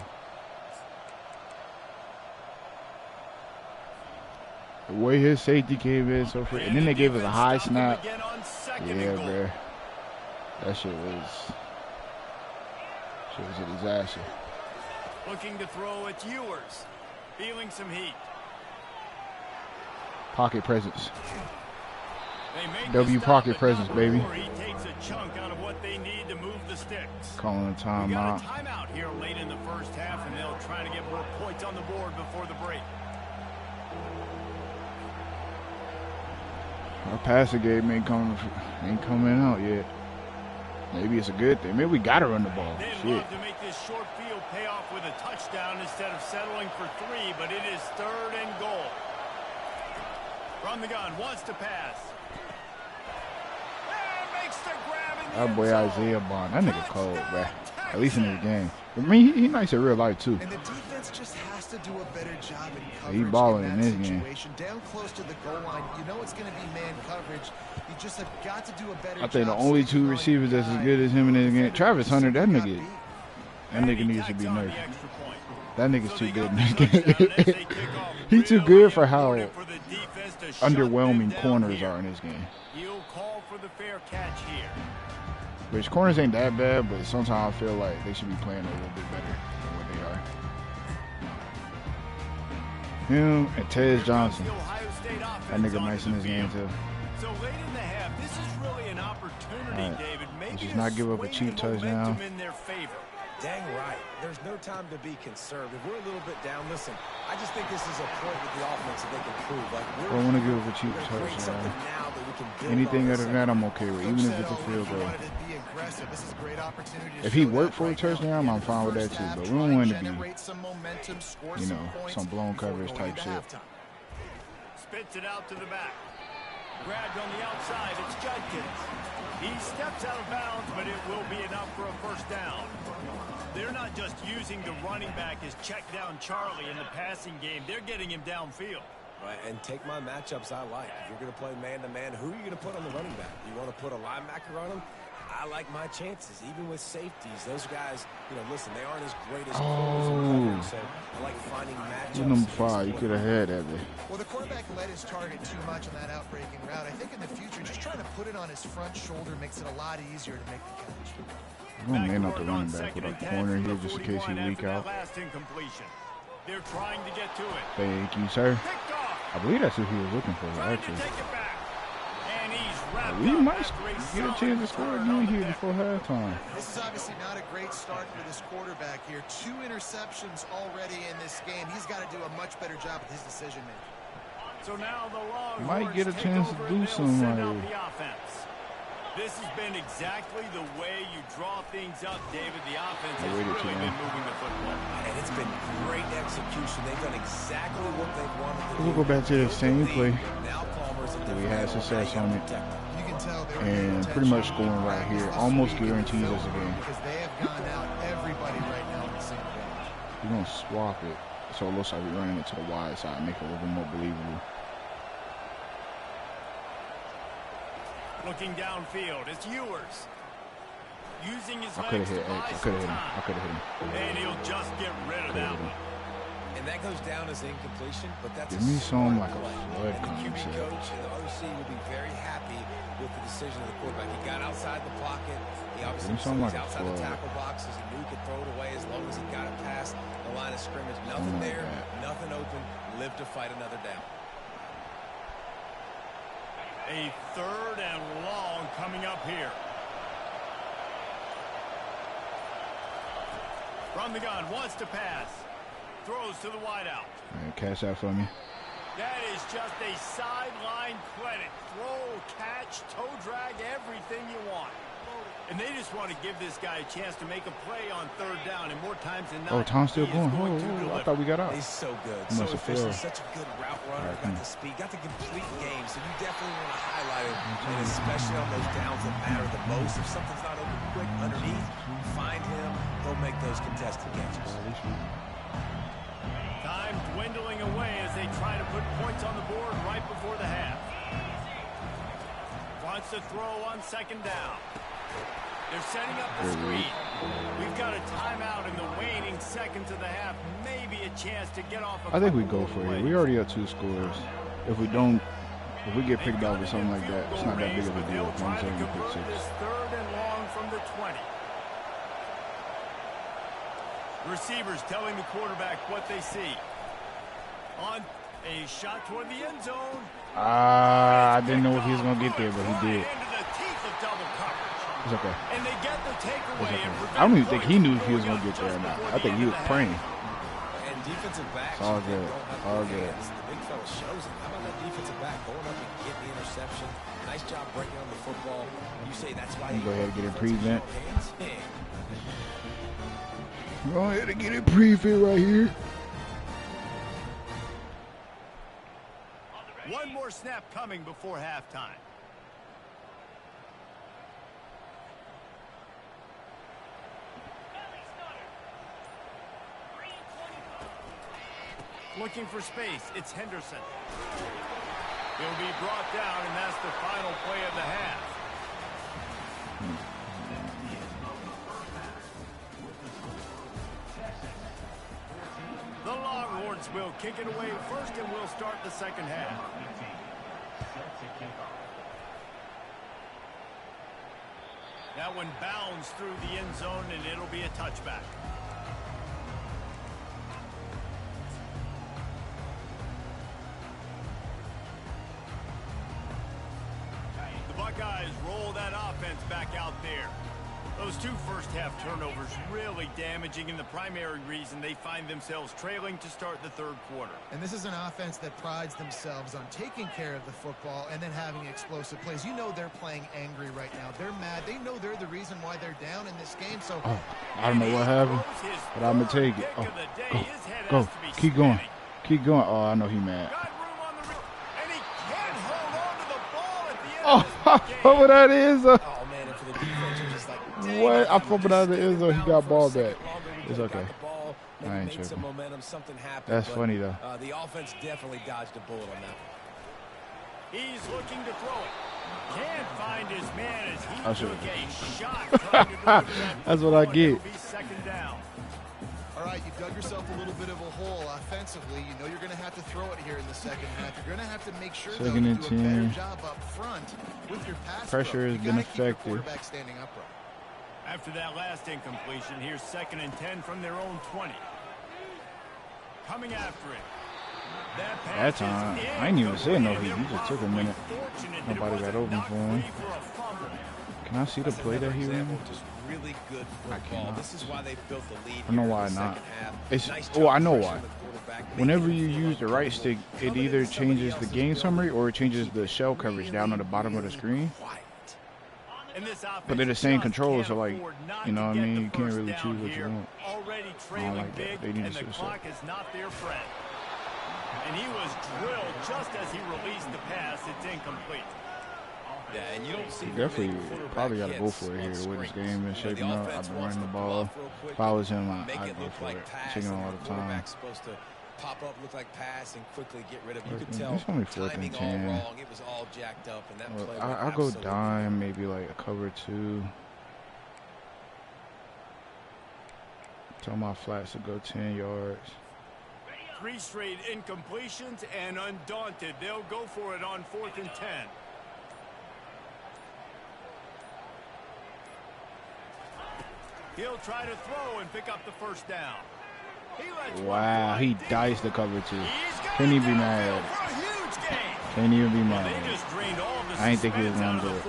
The way his safety came in, so free, and then they gave us a high snap. Yeah, bro. That shit was a disaster.
Looking to throw, it's Ewers. Feeling some heat.
Pocket presence. W pocket presence, baby.
He takes a chunk out of what they need to move the sticks.
Calling a timeout.
We got a timeout here late in the first half, and they'll try to get more points on the board before the break.
Our passing game ain't coming out yet. Maybe it's a good thing. Maybe we gotta run the ball.
They'd love to make this short field pay off with a touchdown instead of settling for 3, but it is 3rd and goal. From the gun, wants to pass. Makes the grab in the
That boy
end zone.
Isaiah Bond, that nigga cold, bruh. At least in the game. I mean, he nice in real life too.
And the defense just has to do a better job in coverage.
He balling in this
situation. Down close to the goal line, you know it's going to be man coverage. You just have got to do a better job.
I think the only 2 receivers that's as good as him in this game, Travis Hunter, that nigga needs to be nerfed. That nigga's too good in this game. He too good for how underwhelming corners are in this game.
He'll call for the fair catch here.
Which corners ain't that bad, but sometimes I feel like they should be playing a little bit better than what they are. Him and Tez Johnson. That nigga nice in this game too.
So late in the half, this is really an opportunity, David. Maybe
just not give up a cheap touchdown.
in their favor.
Dang right. There's no time to be conservative. We're a little bit down. Listen, I just think this is a point with the offense that they can prove. Like,
I don't want to give up a cheap touchdown. Anything other than that, I'm okay with, even if it's a field goal. If he worked for a touchdown, I'm fine with that too. But we don't want it to be, you know, some blown coverage type shit.
Spits it out to the back. Grabbed on the outside. It's Judkins. He steps out of bounds, but it will be enough for a first down. They're not just using the running back as check down Charlie in the passing game. They're getting him downfield.
Right, and take my matchups I like. If you're going to play man-to-man, who are you going to put on the running back? You want to put a linebacker on him? I like my chances, even with safeties. Those guys, you know, listen, they aren't as great as corners, so I like finding matchups.
You're number 5. You could have had that there.
Well, the quarterback let his target too much on that outbreaking route. I think in the future, just trying to put it on his front shoulder makes it a lot easier to make the catch.
I'm going to man up the running back with a corner here just in case he leak out.
They're trying to get to it.
Thank you, sir. I believe that's who he was looking for, actually. We might get a chance to score again here before halftime.
This is obviously not a great start for this quarterback here. 2 interceptions already in this game. He's got to do a much better job with his decision making.
So now the Longhorns
might get a chance to do something like
this has been exactly the way you draw things up, David. The offense has really been moving the football.
And it's been great execution. They've done exactly what they've wanted to do.
We'll go back to the same play.
Now Palmer's
we had success on it. And pretty much scoring right here almost guarantees us a game.
Because they have gone out everybody right now on the same page.
We're going to swap it so it looks like we're running it to the wide side, make it a little bit more believable.
Looking downfield, it's Ewers. Using his
I could have hit X. I could have hit him.
And he'll just get rid of that one.
And that goes down as incompletion, but that's
give me some like a flood
and the QB
concept.
coach and the OC will be very happy with the decision of the quarterback. He got outside the pocket. He obviously was
like
outside the tackle box as he knew he could throw it away as long as he got it past the line of scrimmage. Nothing there, nothing open. Live to fight another down.
A 3rd and long coming up here. From the gun, wants to pass. Throws to the wideout.
Right, catch that for me.
That is just a sideline credit. Throw, catch, toe drag, everything you want. And they just want to give this guy a chance to make a play on 3rd down, and more times than not.
Oh, Tom's still going. I thought we got out.
He's so good.
So
efficient, such a good route runner. Got the speed, got the complete game. So you definitely want to highlight it, and especially on those downs that matter the most. If something's not open quick underneath, find him. He'll make those contested catches.
Time dwindling away as they try to put points on the board right before the half. Wants to throw on 2nd down. They're setting up the screen. We've got a timeout in the waning seconds of the half. Maybe a chance to get off.
I think we go for it. We already have 2 scores. If we don't, if we get picked off or something like that, it's not that big of a deal. I'm saying we pick 6.
This 3rd and long from the 20. Receivers telling the quarterback what they see. On a shot toward the end zone.
I didn't know if he was going to get there, but he did.
Into the teeth of double coverage.
It's okay.
And they get the takeaway.
I don't even think he knew if he was going to get there or not. I think he was praying.
And defensive backs.
It's all good. All good.
The big fella shows it. How about that defensive back going up and getting the interception? Nice job breaking on the football. You say that's why.
Go ahead and get it prevent. Go ahead and get it prevent right here.
One more snap coming before halftime. Looking for space, it's Henderson. He'll be brought down, and that's the final play of the half. The Longhorns will kick it away first, and we'll start the 2nd half. That one bounds through the end zone, and it'll be a touchback. The Buckeyes roll that offense back out there. Those 2 first-half turnovers really damaging, and the primary reason they find themselves trailing to start the 3rd quarter.
And this is an offense that prides themselves on taking care of the football and then having explosive plays. You know they're playing angry right now. They're mad. They know they're the reason why they're down in this game. So
I don't know what happened, but I'm going to take it. Go. Keep going. Keep going. Oh, I know he mad. Oh, what that is.
Oh, man, and for the defense, you're just like,
what? I fumbled out of the end zone. He got ball back. It's okay. I ain't tripping. That's funny, though.
The offense definitely dodged a bullet on that one.
He's looking to throw it. Can't find his man as he took a shot.
That's what I get.
2nd down.
All right, you dug yourself a little bit of a hole offensively. You know you're going to have to throw it here in the 2nd half. You're going to have to make sure though, you do a better job up front with your pass.
Pressure has been effective.
Standing upright.
After that last incompletion, here's 2nd and 10 from their own 20. Coming after it.
That time, I ain't even saying no heat. He just took a minute. Nobody got open for him. Can I see the play that he ran?
Really good football. This is why they built the lead.
I know why not. It's I know why. Whenever you use the right stick, it either changes the game summary or it changes the shell coverage down on the bottom of the screen. But they're the same controls, so like, you know what I mean? You can't really choose what you want. I don't like that. They need to switch that.
And he was drilled just as he released the pass. It's incomplete.
Yeah, and you don't see
definitely probably got to go for it here. The way this game is shaping up, I've been running the ball. If I was him, I'd go for it. Taking all the time.
Supposed to pop up, look like pass, and quickly get rid of it. You could tell
it's only 4th and 10.
wrong. It was all jacked up, and that play
I'll go dime, maybe like a cover 2. Tell my flats to go 10 yards.
3 straight incompletions, and undaunted, they'll go for it on 4th and 10. He'll try to throw and pick up the first down.
Wow, he diced the cover too. Can't even be mad. Can't even be mad. I didn't think he was going to do it.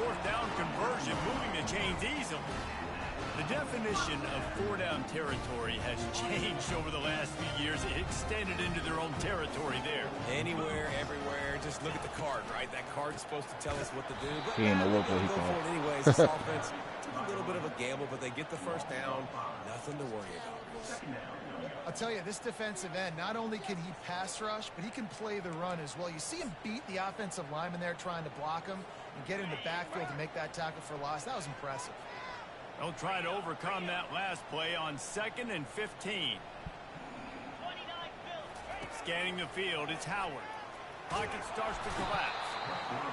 The definition of 4-down territory has changed over the last few years. It extended into their own territory there.
Anywhere, everywhere. Just look at the card, right? That card's supposed to tell us what to do. But
he ain't know what he
go for it anyways. This offense, a little bit of a gamble, but they get the first down. Nothing to worry about.
I'll tell you, this defensive end, not only can he pass rush, but he can play the run as well. You see him beat the offensive lineman there trying to block him and get in the backfield to make that tackle for loss. That was impressive.
They'll try to overcome that last play on 2nd and 15. Scanning the field, it's Howard. Pocket starts to collapse.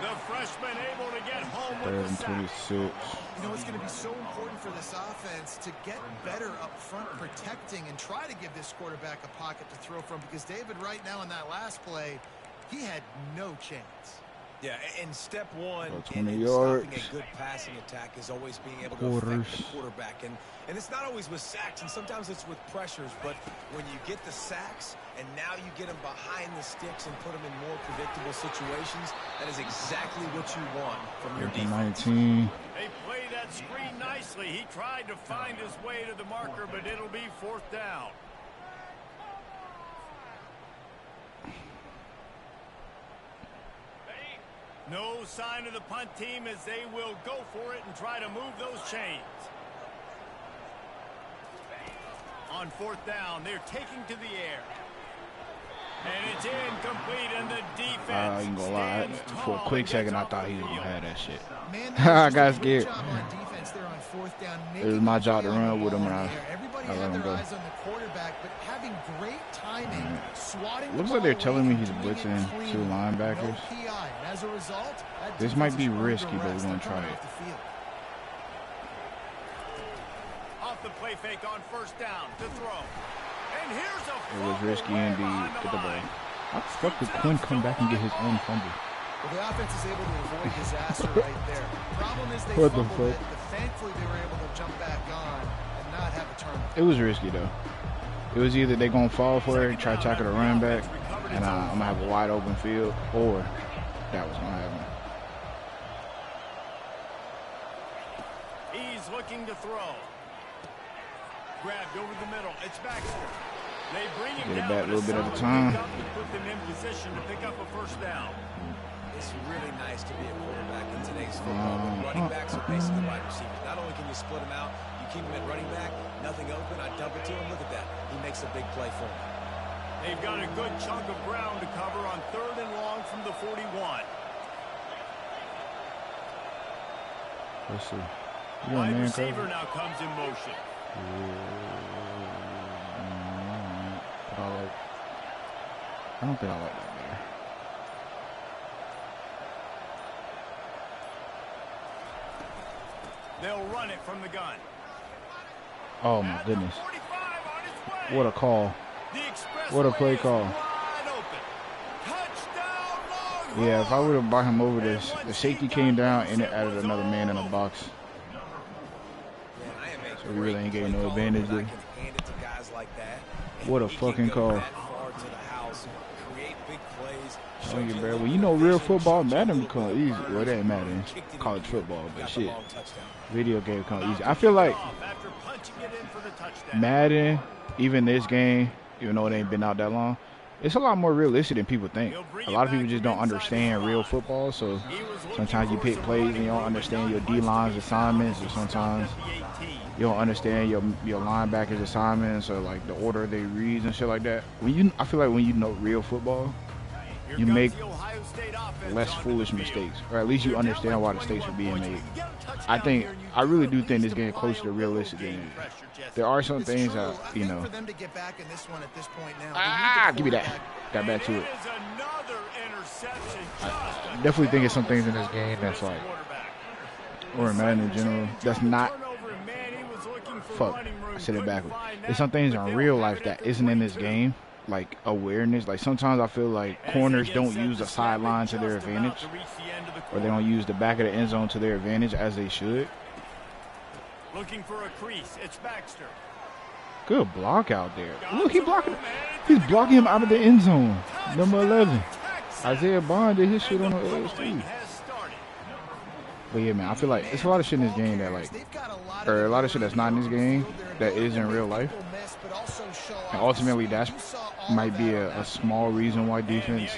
The freshman able to get home with the sack.
26.
You know, it's going to be so important for this offense to get better up front protecting and try to give this quarterback a pocket to throw from, because David right now in that last play, he had no chance.
Yeah, and step one in
20 yards.
stopping a good passing attack is always being able to affect the quarterback. And it's not always with sacks, and sometimes it's with pressures. But when you get the sacks and now you get them behind the sticks and put them in more predictable situations, that is exactly what you want from your defense.
19.
They play that screen nicely. He tried to find his way to the marker, but it'll be 4th down. No sign of the punt team as they will go for it and try to move those chains. On 4th down, they're taking to the air. And it's incomplete, and the defense
I ain't gonna lie. For a quick second, I thought he was gonna have that shit.
Man,
I got scared.
It
was my job to run with him, and I
let
him
their
go.
eyes on the quarterback, but having great timing, swatting
Looks
the
like they're
ball
telling me
away
he's
and doing it
blitzing
clean.
2 linebackers.
No PI. And as a result, that
This might be
defense is under
risky, but we're
arrest.
gonna
They're
try
coming
it.
off the field.
Off the play fake on 1st down to throw. And here's a
It was risky indeed. Get the ball. How the fuck did Quinn come back and get his own fumble?
Well, the offense is able to avoid disaster right there. Problem is they
What the
fumbled it,
fuck?
but thankfully they were able to jump back on and not have a turnover.
It was risky though. It was either they gonna fall for it, try to tackle the running back, and I'm gonna have a wide open field, or that was gonna happen.
He's looking to throw. Grabbed over the middle. It's Baxter. They bring him
Get it
down
back a little bit at a
solid
time.
pickup to put them in position to pick up a 1st down.
It's really nice to be a quarterback in today's football. When running backs are facing the wide receivers. Not only can you split them out, you keep them at running back, nothing open, I dump it to him. Look at that. He makes a big play for him.
They've got a good chunk of ground to cover on 3rd and long from the 41.
Let's see.
Wide receiver now comes in motion.
I don't think I like that better.
They'll run it from the gun.
Oh my goodness. What a call. What a play call. Yeah, if I would have brought him over this, the safety came down and it added another man in the box. So we really ain't getting no advantage there. What a fucking call. Oh, yeah, bro. When you know real football, Madden become easy. Well, that ain't Madden. College football, but shit. Video game become easy. I feel like Madden, even this game, even though it ain't been out that long, it's a lot more realistic than people think. A lot of people just don't understand real football, so sometimes you pick plays and you don't understand your D-line's assignments, or sometimes you don't understand your linebackers' assignments, or like the order they read and shit like that. I feel like when you know real football, you make less foolish mistakes, or at least you understand why the mistakes are being made. I really do think this game is closer to realistic game. There are some things that, you know. Give me that. Got back to it. I definitely think it's some things in this game that's like, or in Madden in general, that's not. Fuck, I said it backwards. There's some things in real life that isn't in this game like awareness. Like sometimes I feel like corners don't use the sideline to their advantage, or they don't use the back of the end zone to their advantage as they should.
Looking for a crease. It's Baxter.
Good block out there. Look, he's blocking him out of the end zone. Number 11. Isaiah Bond did his shit on the edge too. But yeah, man, I feel like it's a lot of shit in this game that like, or a lot of shit that's not in this game that is in real life. And ultimately, that might be a small reason why defense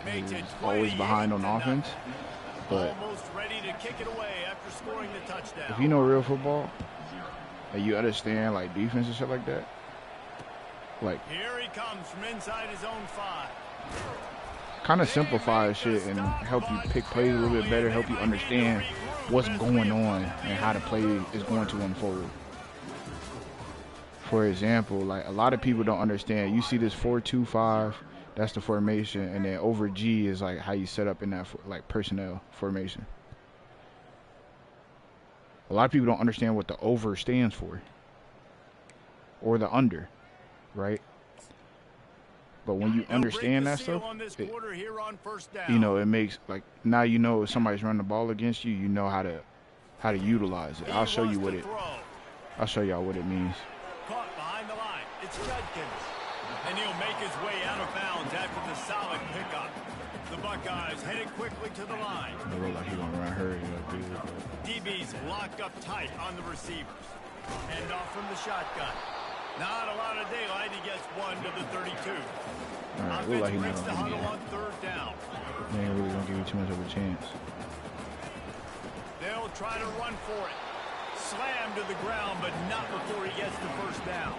is always behind on offense. But if you know real football, and you understand like defense and shit like that, like
here he comes from inside his own 5.
Kind of simplify shit and help you pick plays a little bit better, help you understand what's going on and how the play is going to unfold. For example, like a lot of people don't understand. You see this 4-2-5, that's the formation, and then over G is like how you set up in that like personnel formation. A lot of people don't understand what the over stands for or the under, right? But when you understand that stuff, you know, it makes like now you know if somebody's running the ball against you, you know how to utilize it. I'll show you what I'll show y'all what it means.
Caught behind the line. It's Judkins. And he'll make his way out of bounds after the solid pickup. The Buckeyes headed quickly to the line.
It looks like he's gonna run hurry up here.
DB's locked up tight on the receivers. Hand off from the shotgun. Not a lot of daylight. He gets 1 to the 32.
All right, look like he's not gonna give you
on 3rd down.
They ain't really gonna give you too much of a chance.
They'll try to run for it. Slammed to the ground, but not before he gets the 1st down.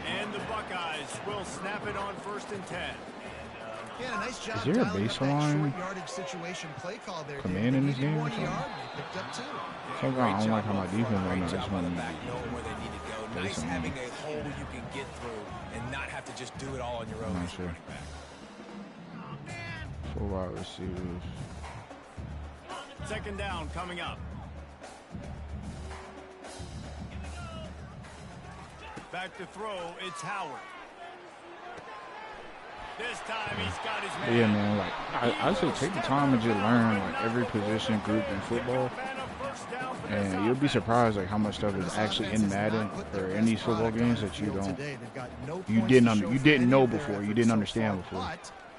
And the Buckeyes will snap it on 1st and 10.
Yeah, nice job.
Is there a baseline command in this game or something? Sometimes I don't like how my defense on that. Just want to
having a hole you can get through and not have to just do it all on your own.
I'm not sure. 4 wide receivers.
2nd down coming up. Back to throw, it's Howard. This time he's got his man.
Yeah, man, like I say take the time and just learn like every position group in football. And you'll be surprised like how much stuff is actually in Madden or in these football games that you didn't know before, you didn't understand before.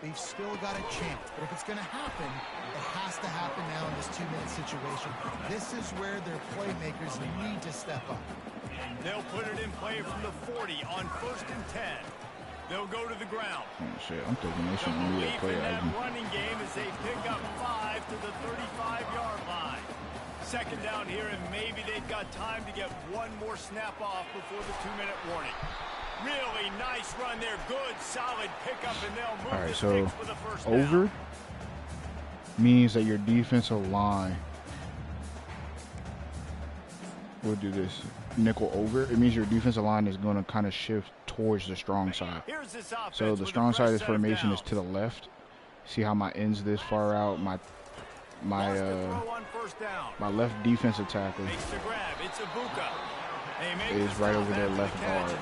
They've still got a chance, but if it's going to happen, it has to happen now in this 2-minute situation. This is where their playmakers need to step up.
They'll put it in play from the 40 on 1st and 10. They'll go to the ground.
Oh shit, I'm thinking they shouldn't really play
that running game as they pick up 5 to the 35-yard line. 2nd down here, and maybe they've got time to get 1 more snap off before the 2-minute warning. Really nice run there. Good, solid pickup, and they'll move.
All right,
the
so
sticks for the 1st down.
over means that your defensive line will do this. Nickel over, it means your defensive line is going to kind of shift towards the strong side. So the strong side of this formation is to the left. See how my end's this far out? My left defensive tackle is right over there, left guard.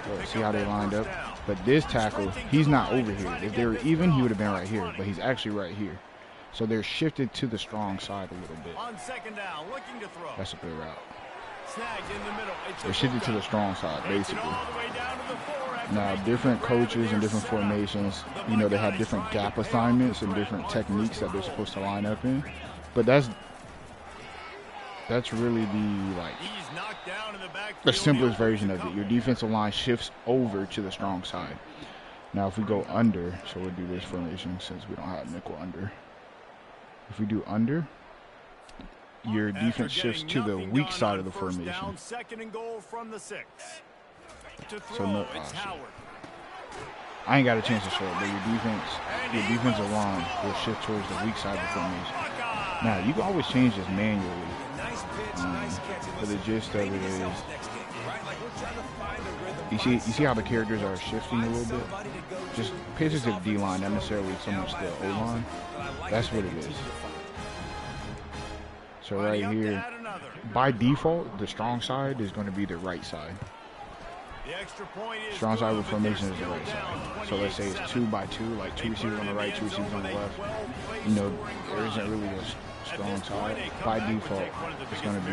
So see how they lined up? But this tackle, he's not over here. If they were even, he would have been right here, but he's actually right here. So they're shifted to the strong side a little bit.
On 2nd down, looking to throw.
That's a good route.
Snagged in the middle.
They're shifted to the strong side, basically. Now, different coaches and different formations, you know, they have different gap assignments and different techniques that they're supposed to line up in. But that's really the simplest version of it. Your defensive line shifts over to the strong side. Now, if we go under, so we'll do this formation since we don't have nickel under. If we do under, your defense shifts to the weak side of the formation.
2nd and goal from the 6.
So no, I ain't got a chance to show it, but your defensive line will shift towards the weak side of the formation. Now, you can always change this manually, but the gist of it is, you see how the characters are shifting a little bit? Just pay attention to the D-line, not necessarily so much the O-line. That's what it is. So right here, by default, the strong side is going to be the right side. Strong side formation is the right side. So let's say it's 2-by-2, like 2 receivers on the right, 2 receivers on the left. You know, there isn't really a strong side. By default, it's going to be.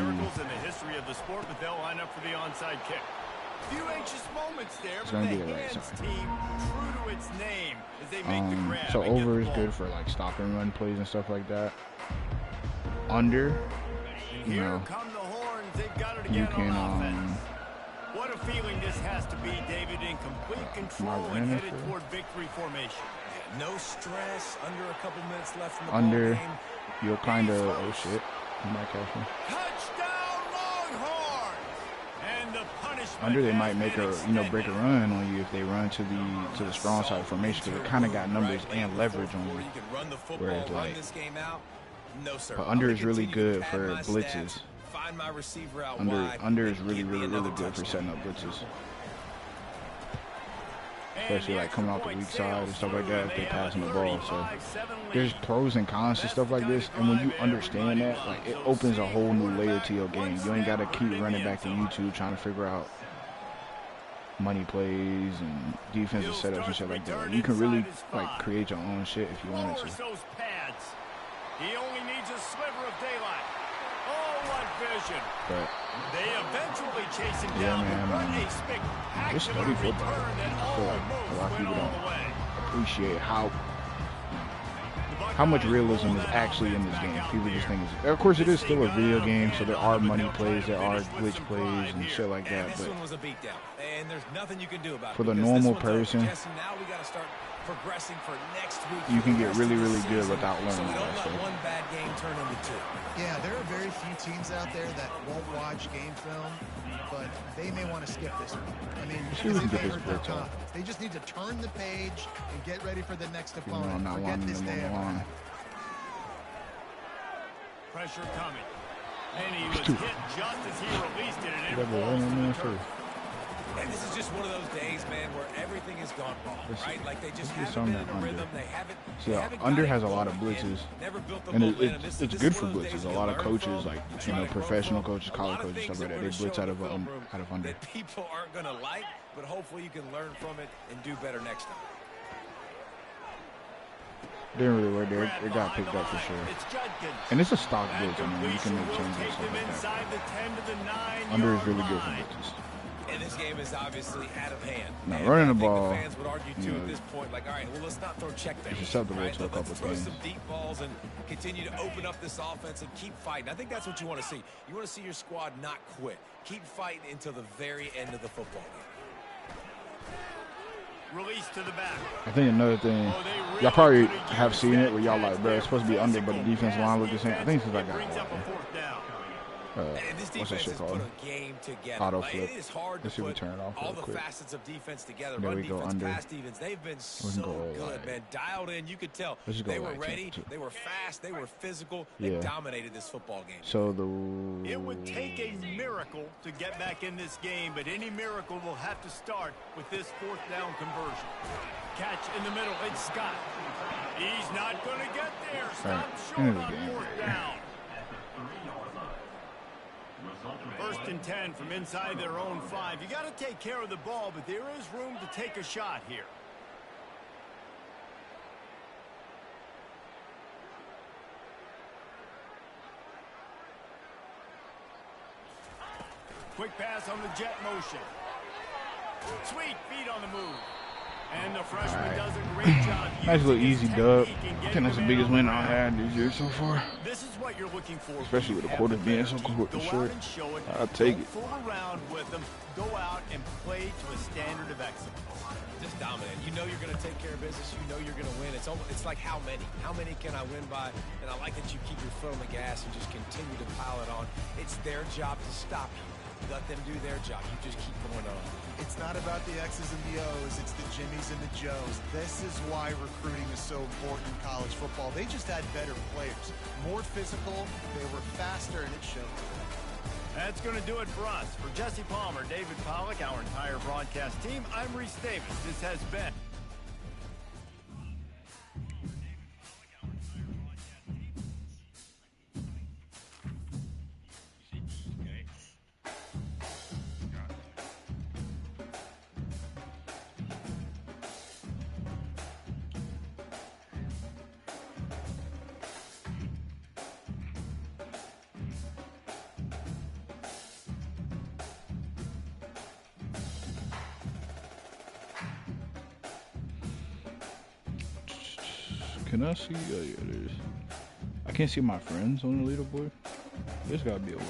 Few anxious moments there,
it's going to be the right side. So over is good for like stop and run plays and stuff like that. Under, you know, you can.
What a feeling this has to be, David, in complete control and headed toward victory formation.
Yeah, no stress, under a couple minutes left in the
ball game. You'll kind of, oh shit, you might catch me.
Touchdown Longhorns! And the punishment.
Under they might make a, you know, break a run on you if they run to the strong side formation because they kind of got numbers and leverage on you. Whereas like, but under is really good for blitzes.
My receiver out
under is really good for setting up blitzes. Especially like coming off the weak side and stuff like that if they're passing the ball. So there's pros and cons to stuff like this, and when you understand that, like it opens a whole new layer to your game. You ain't gotta keep running back to YouTube trying to figure out money plays and defensive setups and shit like that. You can really like create your own shit if you wanted to.
He only needs a sliver of daylight. Vision.
But
they eventually chase him down and run a spectacular
it's study football.
I
feel like a lot of people don't appreciate how much realism is actually in this game. People just think it's, of course it is still a video game, so there are money plays, there are glitch plays and shit like that, but for the normal person, you can get really good without learning that stuff.
One bad game turn into 2. Yeah, there are very few teams out there that won't watch game film, but they may want to skip this one. I mean, they just need to turn the page and get ready for the next opponent.
I'm not wanting them on the line.
Pressure coming. And he was hit just as he released it, and it falls.
And this is just one of those days, man, where everything has gone wrong, right? Like they just haven't been in the rhythm. They haven't
under has a lot of blitzes, and it's good for blitzes. A lot of coaches, like you know, professional coaches, college coaches, stuff like that, they blitz out of under.
That people aren't gonna like, but hopefully you can learn from it and do better next time.
Didn't really work there. It got picked up for sure. And it's a stock blitz. I mean, you can make changes and stuff like that. Under is really good for blitzes.
And this game is obviously out of hand.
Now running the ball,
fans would argue too at this point, like, all right, well, let's not throw check downs.
It's susceptible to a couple
let's throw some deep balls and continue to open up this offense and keep fighting. I think that's what you want to see. You want to see your squad not quit. Keep fighting until the very end of the football game.
Release to the back.
I think another thing, y'all probably have seen it where y'all like, bro, it's supposed to be under, but the defensive line look the same. I think it's like what's that shit called? Auto flip. Let's see if we turn it off real quick.
Facets of defense together.
There we go under.
They've been so good, man. Dialed in. You could tell they were ready. They were fast. They were physical. They dominated this football game.
So
it would take a miracle to get back in this game, but any miracle will have to start with this 4th down conversion. Catch in the middle. It's Scott. He's not going to get there. Stop short on 4th down. 1st and 10 from inside their own 5. You got to take care of the ball, but there is room to take a shot here. Quick pass on the jet motion. Sweet feet on the move. And the freshman does a great job.
Nice little easy dub. I think that's the biggest win I've had this year so far.
This is what you're looking for.
Especially with the quarter being so short. I'll take it.
Fool around with them. Go out and play to a standard of excellence.
Just dominate. You know you're going to take care of business. You know you're going to win. It's like how many? How many can I win by? And I like that you keep your foot on the gas and just continue to pile it on. It's their job to stop you. Let them do their job. You just keep going on.
It's not about the X's and the O's. It's the Jimmies and the Joes. This is why recruiting is so important in college football. They just had better players. More physical. They were faster, and it showed.
That's going to do it for us. For Jesse Palmer, David Pollack, our entire broadcast team, I'm Reese Davis. This has been
Can I see? Oh, yeah, there is. I can't see my friends on the leaderboard. There's gotta be a way.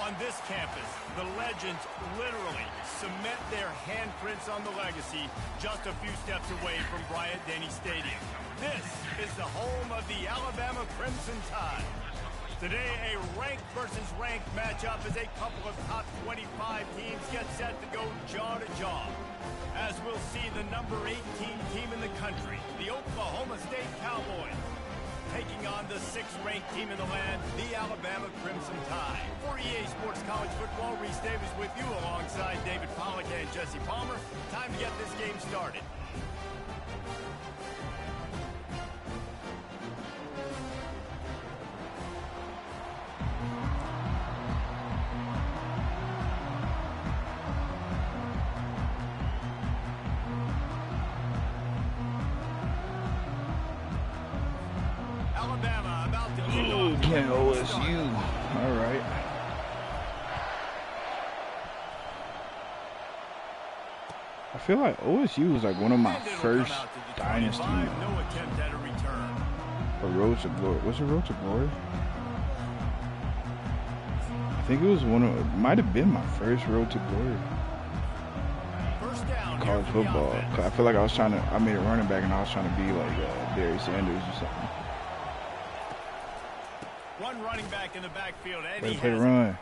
On this campus, the legends literally cement their handprints on the legacy just a few steps away from Bryant-Denny Stadium. This is the home of the Alabama Crimson Tide. Today, a ranked versus ranked matchup as a couple of top 25 teams get set to go jaw to jaw. As we'll see the number 18 team in the country, the Oklahoma State Cowboys, taking on the 6th-ranked team in the land, the Alabama Crimson Tide. For EA Sports College Football, Reese Davis with you alongside David Pollack and Jesse Palmer. Time to get this game started.
Playing OSU. All right. I feel like OSU was like one of my first dynasty. A Road to Glory. Was it Road to Glory? I think it was one of. It might have been my first Road to Glory. College football. I feel like I made a running back and I was trying to be like Barry Sanders or something.
One running back in the backfield, and
he play the run.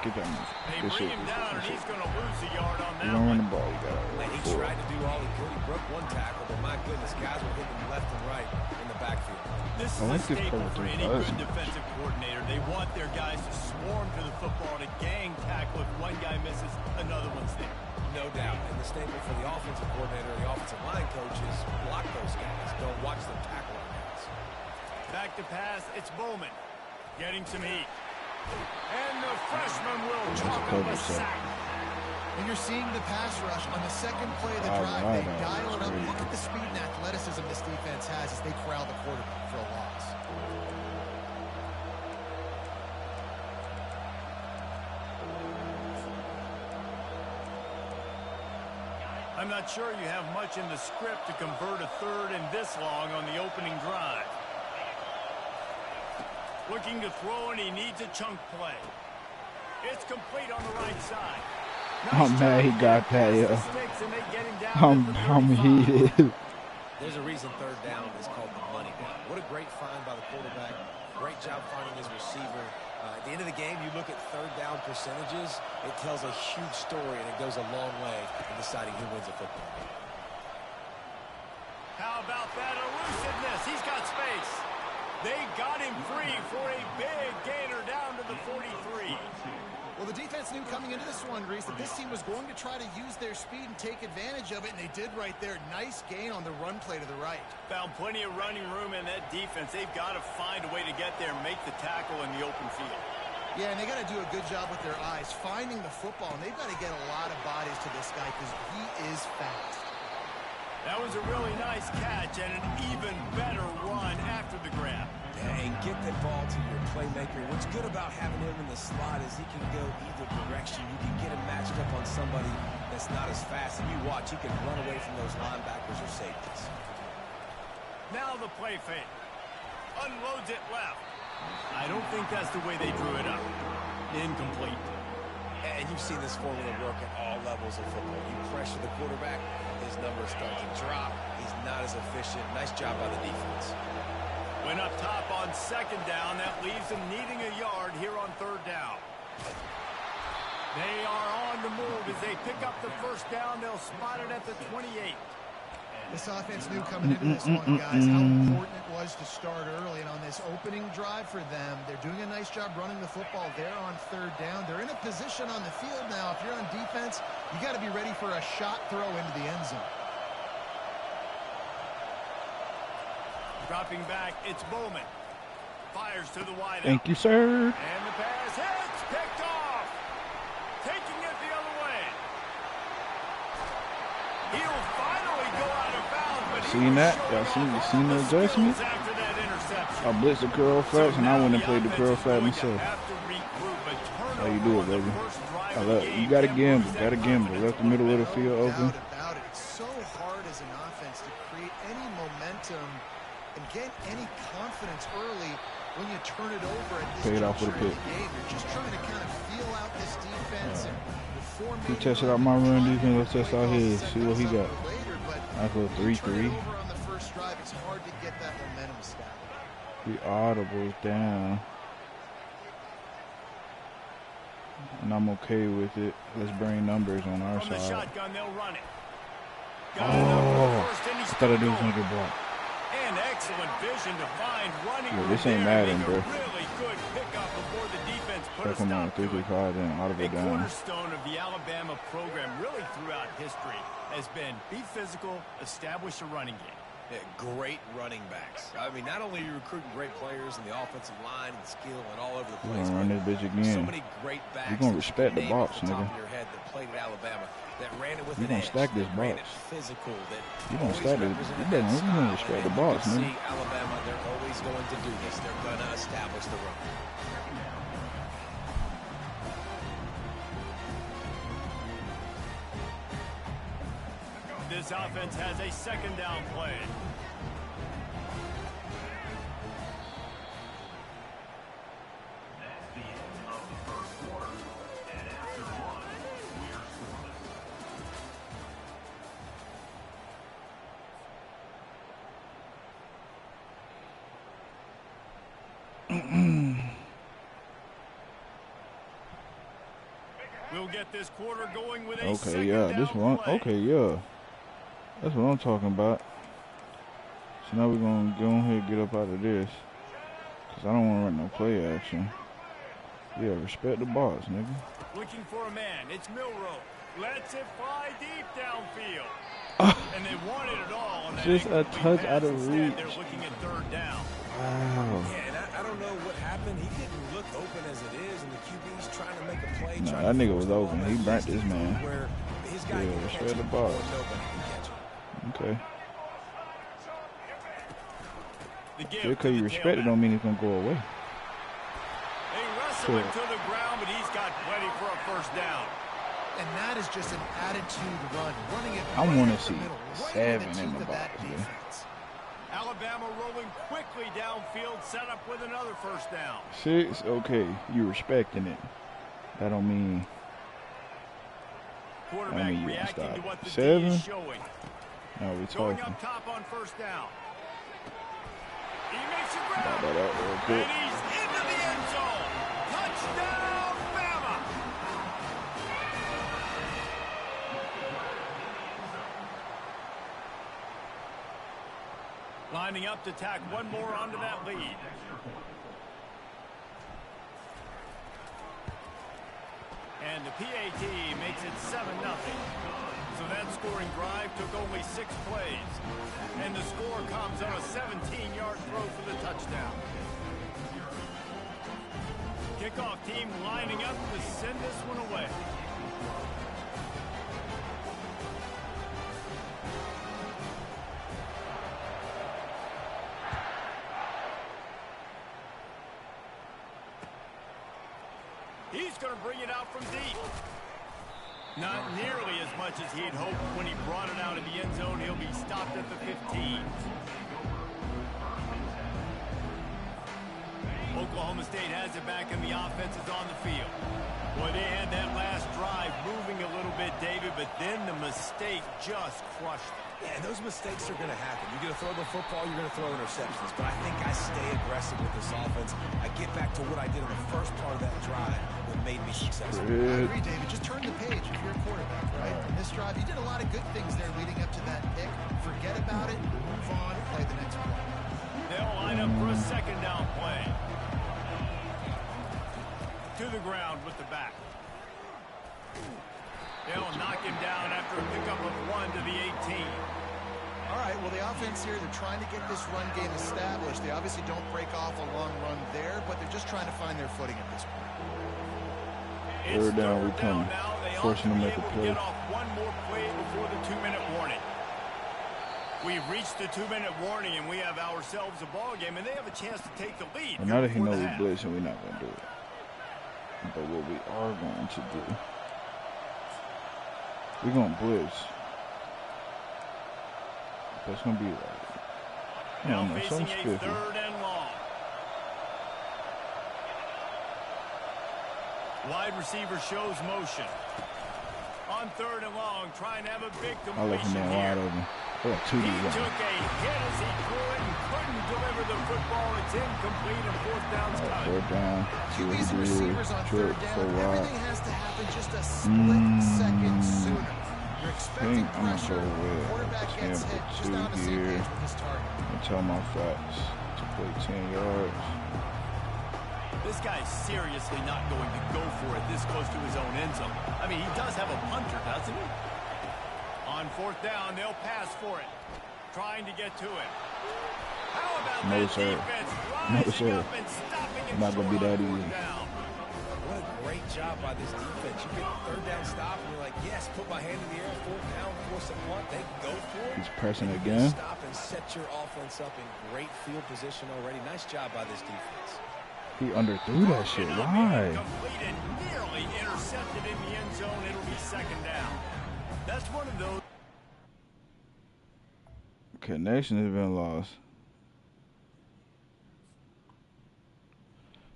Get that.
They bring him down, and he's going to lose a yard on that.
You don't run the ball, you got to
run. He tried to do all he could. He broke one tackle, but my goodness, guys were hitting left and right in the backfield.
This is a staple for any good defensive coordinator. They want their guys to swarm to the football, to gang tackle. If one guy misses, another one's there.
No doubt. And the staple for the offensive coordinator, the offensive line coach is block those guys. Don't watch them tackle our guys.
Back to pass, it's Bowman. Getting some heat. And the freshman will chalk up a sack.
And you're seeing the pass rush on the second play of the drive. They dial it up. Look at the speed and athleticism this defense has as they corral the quarterback for a loss.
I'm not sure you have much in the script to convert a third and this long on the opening drive. Looking to throw, and he needs a chunk play. It's complete on the right side.
Oh man, he got that, yo. I'm heated.
There's a reason third down is called the money down. What a great find by the quarterback. Great job finding his receiver. At the end of the game, you look at third down percentages. It tells a huge story, and it goes a long way in deciding who wins a football game.
How about that elusiveness? He's got space. They got him free for a big gainer down to the 43.
Well, the defense knew coming into this one, Reese, that this team was going to try to use their speed and take advantage of it, and they did right there. Nice gain on the run play to the right.
Found plenty of running room in that defense. They've got to find a way to get there and make the tackle in the open field.
Yeah, and they got to do a good job with their eyes, finding the football, and they've got to get a lot of bodies to this guy because he is fast.
That was a really nice catch and an even better run after the grab.
And get the ball to your playmaker. What's good about having him in the slot is he can go either direction. You can get him matched up on somebody that's not as fast. And you watch, he can run away from those linebackers or safeties.
Now the play fake. Unloads it left. I I don't think that's the way they drew it up. Incomplete.
And you've seen this formula work at all levels of football. You pressure the quarterback, his numbers start to drop. He's not as efficient. Nice job by the defense.
Went up top on second down. That leaves them needing a yard here on third down. They are on the move as they pick up the first down. They'll spot it at the 28.
This offense knew coming into this one, guys, how important it was to start early. And on this opening drive for them, they're doing a nice job running the football there on third down. They're in a position on the field now. If you're on defense, you got to be ready for a shot throw into the end zone.
Dropping back, it's Bowman. Fires to the wide out.
Thank you, sir.
And the pass hits, picked off. Taking it the other way. He'll finally go out of bounds, but
seen that? Y'all seen the adjustment? I blitzed the curl flats, and I went and played the curl flat myself. How you do it, baby? I love it. You got to gamble. Got to gamble. Left the middle of the field open.
It's so hard as an offense to create any momentum and get any confidence early when you turn it over at this
juncture off with a pick.
You're just trying to kind of feel out this defense. And
he tested out my run defense. Let's test out his. See what he got. I go 3-3.
It's hard to get that momentum started.
The audibles down. And I'm okay with it. Let's bring numbers on our side.
Shotgun, they'll run it.
I thought I was going to get blocked.
And excellent vision to find running.
Yeah, this ain't Madden, bro.
Really good pickup before the defense put a
come on, 3-3-5, then audible down.
A cornerstone of the Alabama program really throughout history has been be physical, establish a running game.
Yeah, great running backs. I mean, not only are you recruiting great players in the offensive line and skill and all over the place,
we're gonna run this bitch again.
So many great backs.
You're gonna respect the box, nigga.
That played at Alabama, that ran it with
you're gonna stack this box.
Physical, that
you're gonna stack this. You're gonna respect the box, man.
See Alabama, they're always going to do this. They're gonna establish the run.
This offense has a second down play. That's the end of the first quarter. And after one, we're We'll get this quarter going with a
okay, yeah, this one.
Play.
Okay, yeah. That's what I'm talking about. So now we're going to go ahead and get up out of this. Because I don't want to run no play action. Yeah, respect the box, nigga.
Looking for a man. It's Milroe. Lets it fly deep downfield. And they wanted it all. On that
just a touch out of reach.
They're looking at third down.
Wow.
Yeah, and I don't know what happened. He didn't look open as it is, and the QB's trying to make a play.
Nah, that nigga was open. He burnt this man.
Yeah,
respect the box. Okay. Just because you respect it don't mean it's going to go away.
They wrestle him to the ground, but he's got plenty for a first down.
And that is just an attitude run. Running it
I want to see
middle,
7 in the box.
Alabama rolling quickly downfield, set up with another first down.
6, okay. You respecting it. That don't mean
Quarterback
you
reacting
stop.
to what the
7?
D is showing.
No, we
Going
talking.
up top on first down. He makes a grab.
That real quick.
And he's into the end zone. Touchdown, Bama. Lining up to tack one more onto that lead. And the PAT makes it 7-0. So that scoring drive took only 6 plays. And the score comes on a 17-yard throw for the touchdown. Kickoff team lining up to send this one away. He's going to bring it out from deep. Not nearly as much as he'd hoped when he brought it out of the end zone. He'll be stopped at the 15. Oklahoma State has it back and the offense is on the field. Boy, they had that last drive moving a little bit, David, but then the mistake just crushed them.
Yeah, and those mistakes are going to happen. You're going to throw the football, you're going to throw interceptions. But I think I stay aggressive with this offense. I get back to what I did in the first part of that drive that made me successful.
I agree, David. Just turn the page if you're a quarterback, right? On this drive, you did a lot of good things there leading up to that pick. Forget about it, move on, play the next play.
They'll line up for a second down play. To the ground with the back. They'll knock him down after a pickup of 1 to the 18.
All right, well, the offense here, they're trying to get this run game established. They obviously don't break off a long run there, but they're just trying to find their footing at this point.
Third down, we come. Forcing them to make a play.
Get off one more play before the 2-minute warning. We've reached the 2-minute warning, and we have ourselves a ball game, and they have a chance to take the lead.
Well, now that he knows we're blitzing, we're not going to do it. But what we are going to do, we're going to blitz. But it's going to be like, I don't know, some spiffy.
Third and long. Wide receiver shows motion. On 3rd and long, trying to have a big completion.
I left him there wide open.
He took a hit as he threw it and couldn't deliver the football. It's incomplete and 4th down's coming.
4th down.
QBs and receivers on 3rd down. Everything has to happen just a split second sooner. You're expecting pressure. Quarterback gets hit just on the same page with his target.
I tell my facts to play 10 yards.
This guy's seriously not going to go for it this close to his own end zone. I mean, he does have a punter, doesn't he? On 4th down, they'll pass for it. Trying to get to it. How about that defense rising up and stopping him
not going to be that easy.
What a great job by this defense. You get a 3rd down stop, and you're like, yes, put my hand in the air, 4th down, force a punt. They go for it.
He's pressing again.
Stop and set your offense up in great field position already. Nice job by this defense.
He underthrew that shit. Why?
Completed, nearly intercepted in the end zone. It'll be 2nd down. That's one of those.
Connection has been lost.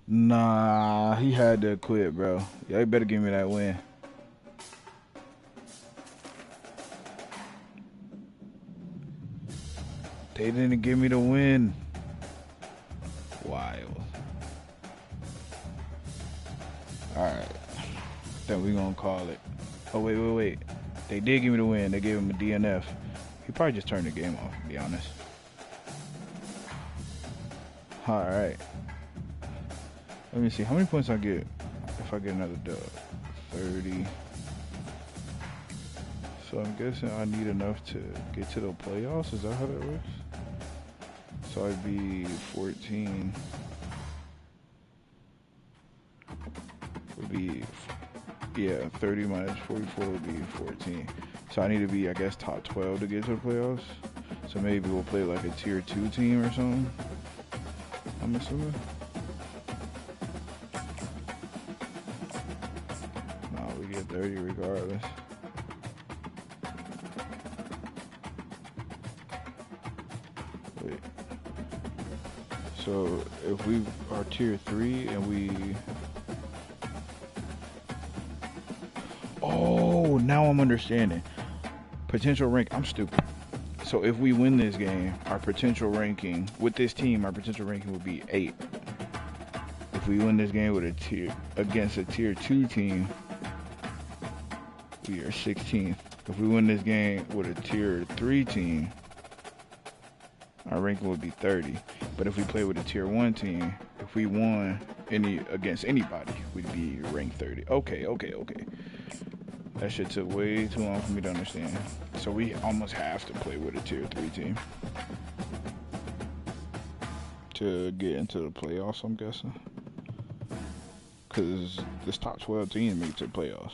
Nah, he had to quit, bro. Y'all better give me that win. They didn't give me the win. Wild. Alright. Then we're going to call it. Oh, wait. They did give me the win. They gave him a DNF. He probably just turned the game off, to be honest. Alright. Let me see. How many points I get if I get another dub? 30. So I'm guessing I need enough to get to the playoffs. Is that how that works? So I'd be 14. Would be, yeah, 30 minus 44 would be 14. So I need to be, I guess, top 12 to get to the playoffs. So maybe we'll play like a tier 2 team or something. I'm assuming. No, we get 30 regardless. Wait. So if we are tier 3 and we... Oh, now I'm understanding. Potential rank. I'm stupid. So if we win this game, our potential ranking with this team, our potential ranking would be 8. If we win this game with against a tier 2 team, we are 16th. If we win this game with a tier 3 team, our ranking would be 30. But if we play with a tier 1 team, if we won against anybody, we'd be ranked 30. Okay. That shit took way too long for me to understand. So we almost have to play with a tier 3 team to get into the playoffs, I'm guessing. Because this top 12 team makes it playoffs.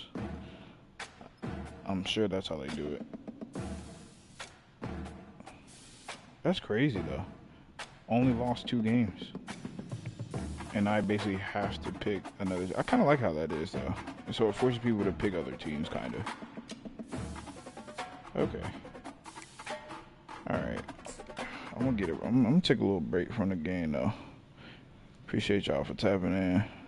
I'm sure that's how they do it. That's crazy, though. Only lost 2 games. And I basically have to pick another. I kind of like how that is, though. So it forces people to pick other teams, kind of. Okay. All right. I'm gonna take a little break from the game, though. Appreciate y'all for tapping in.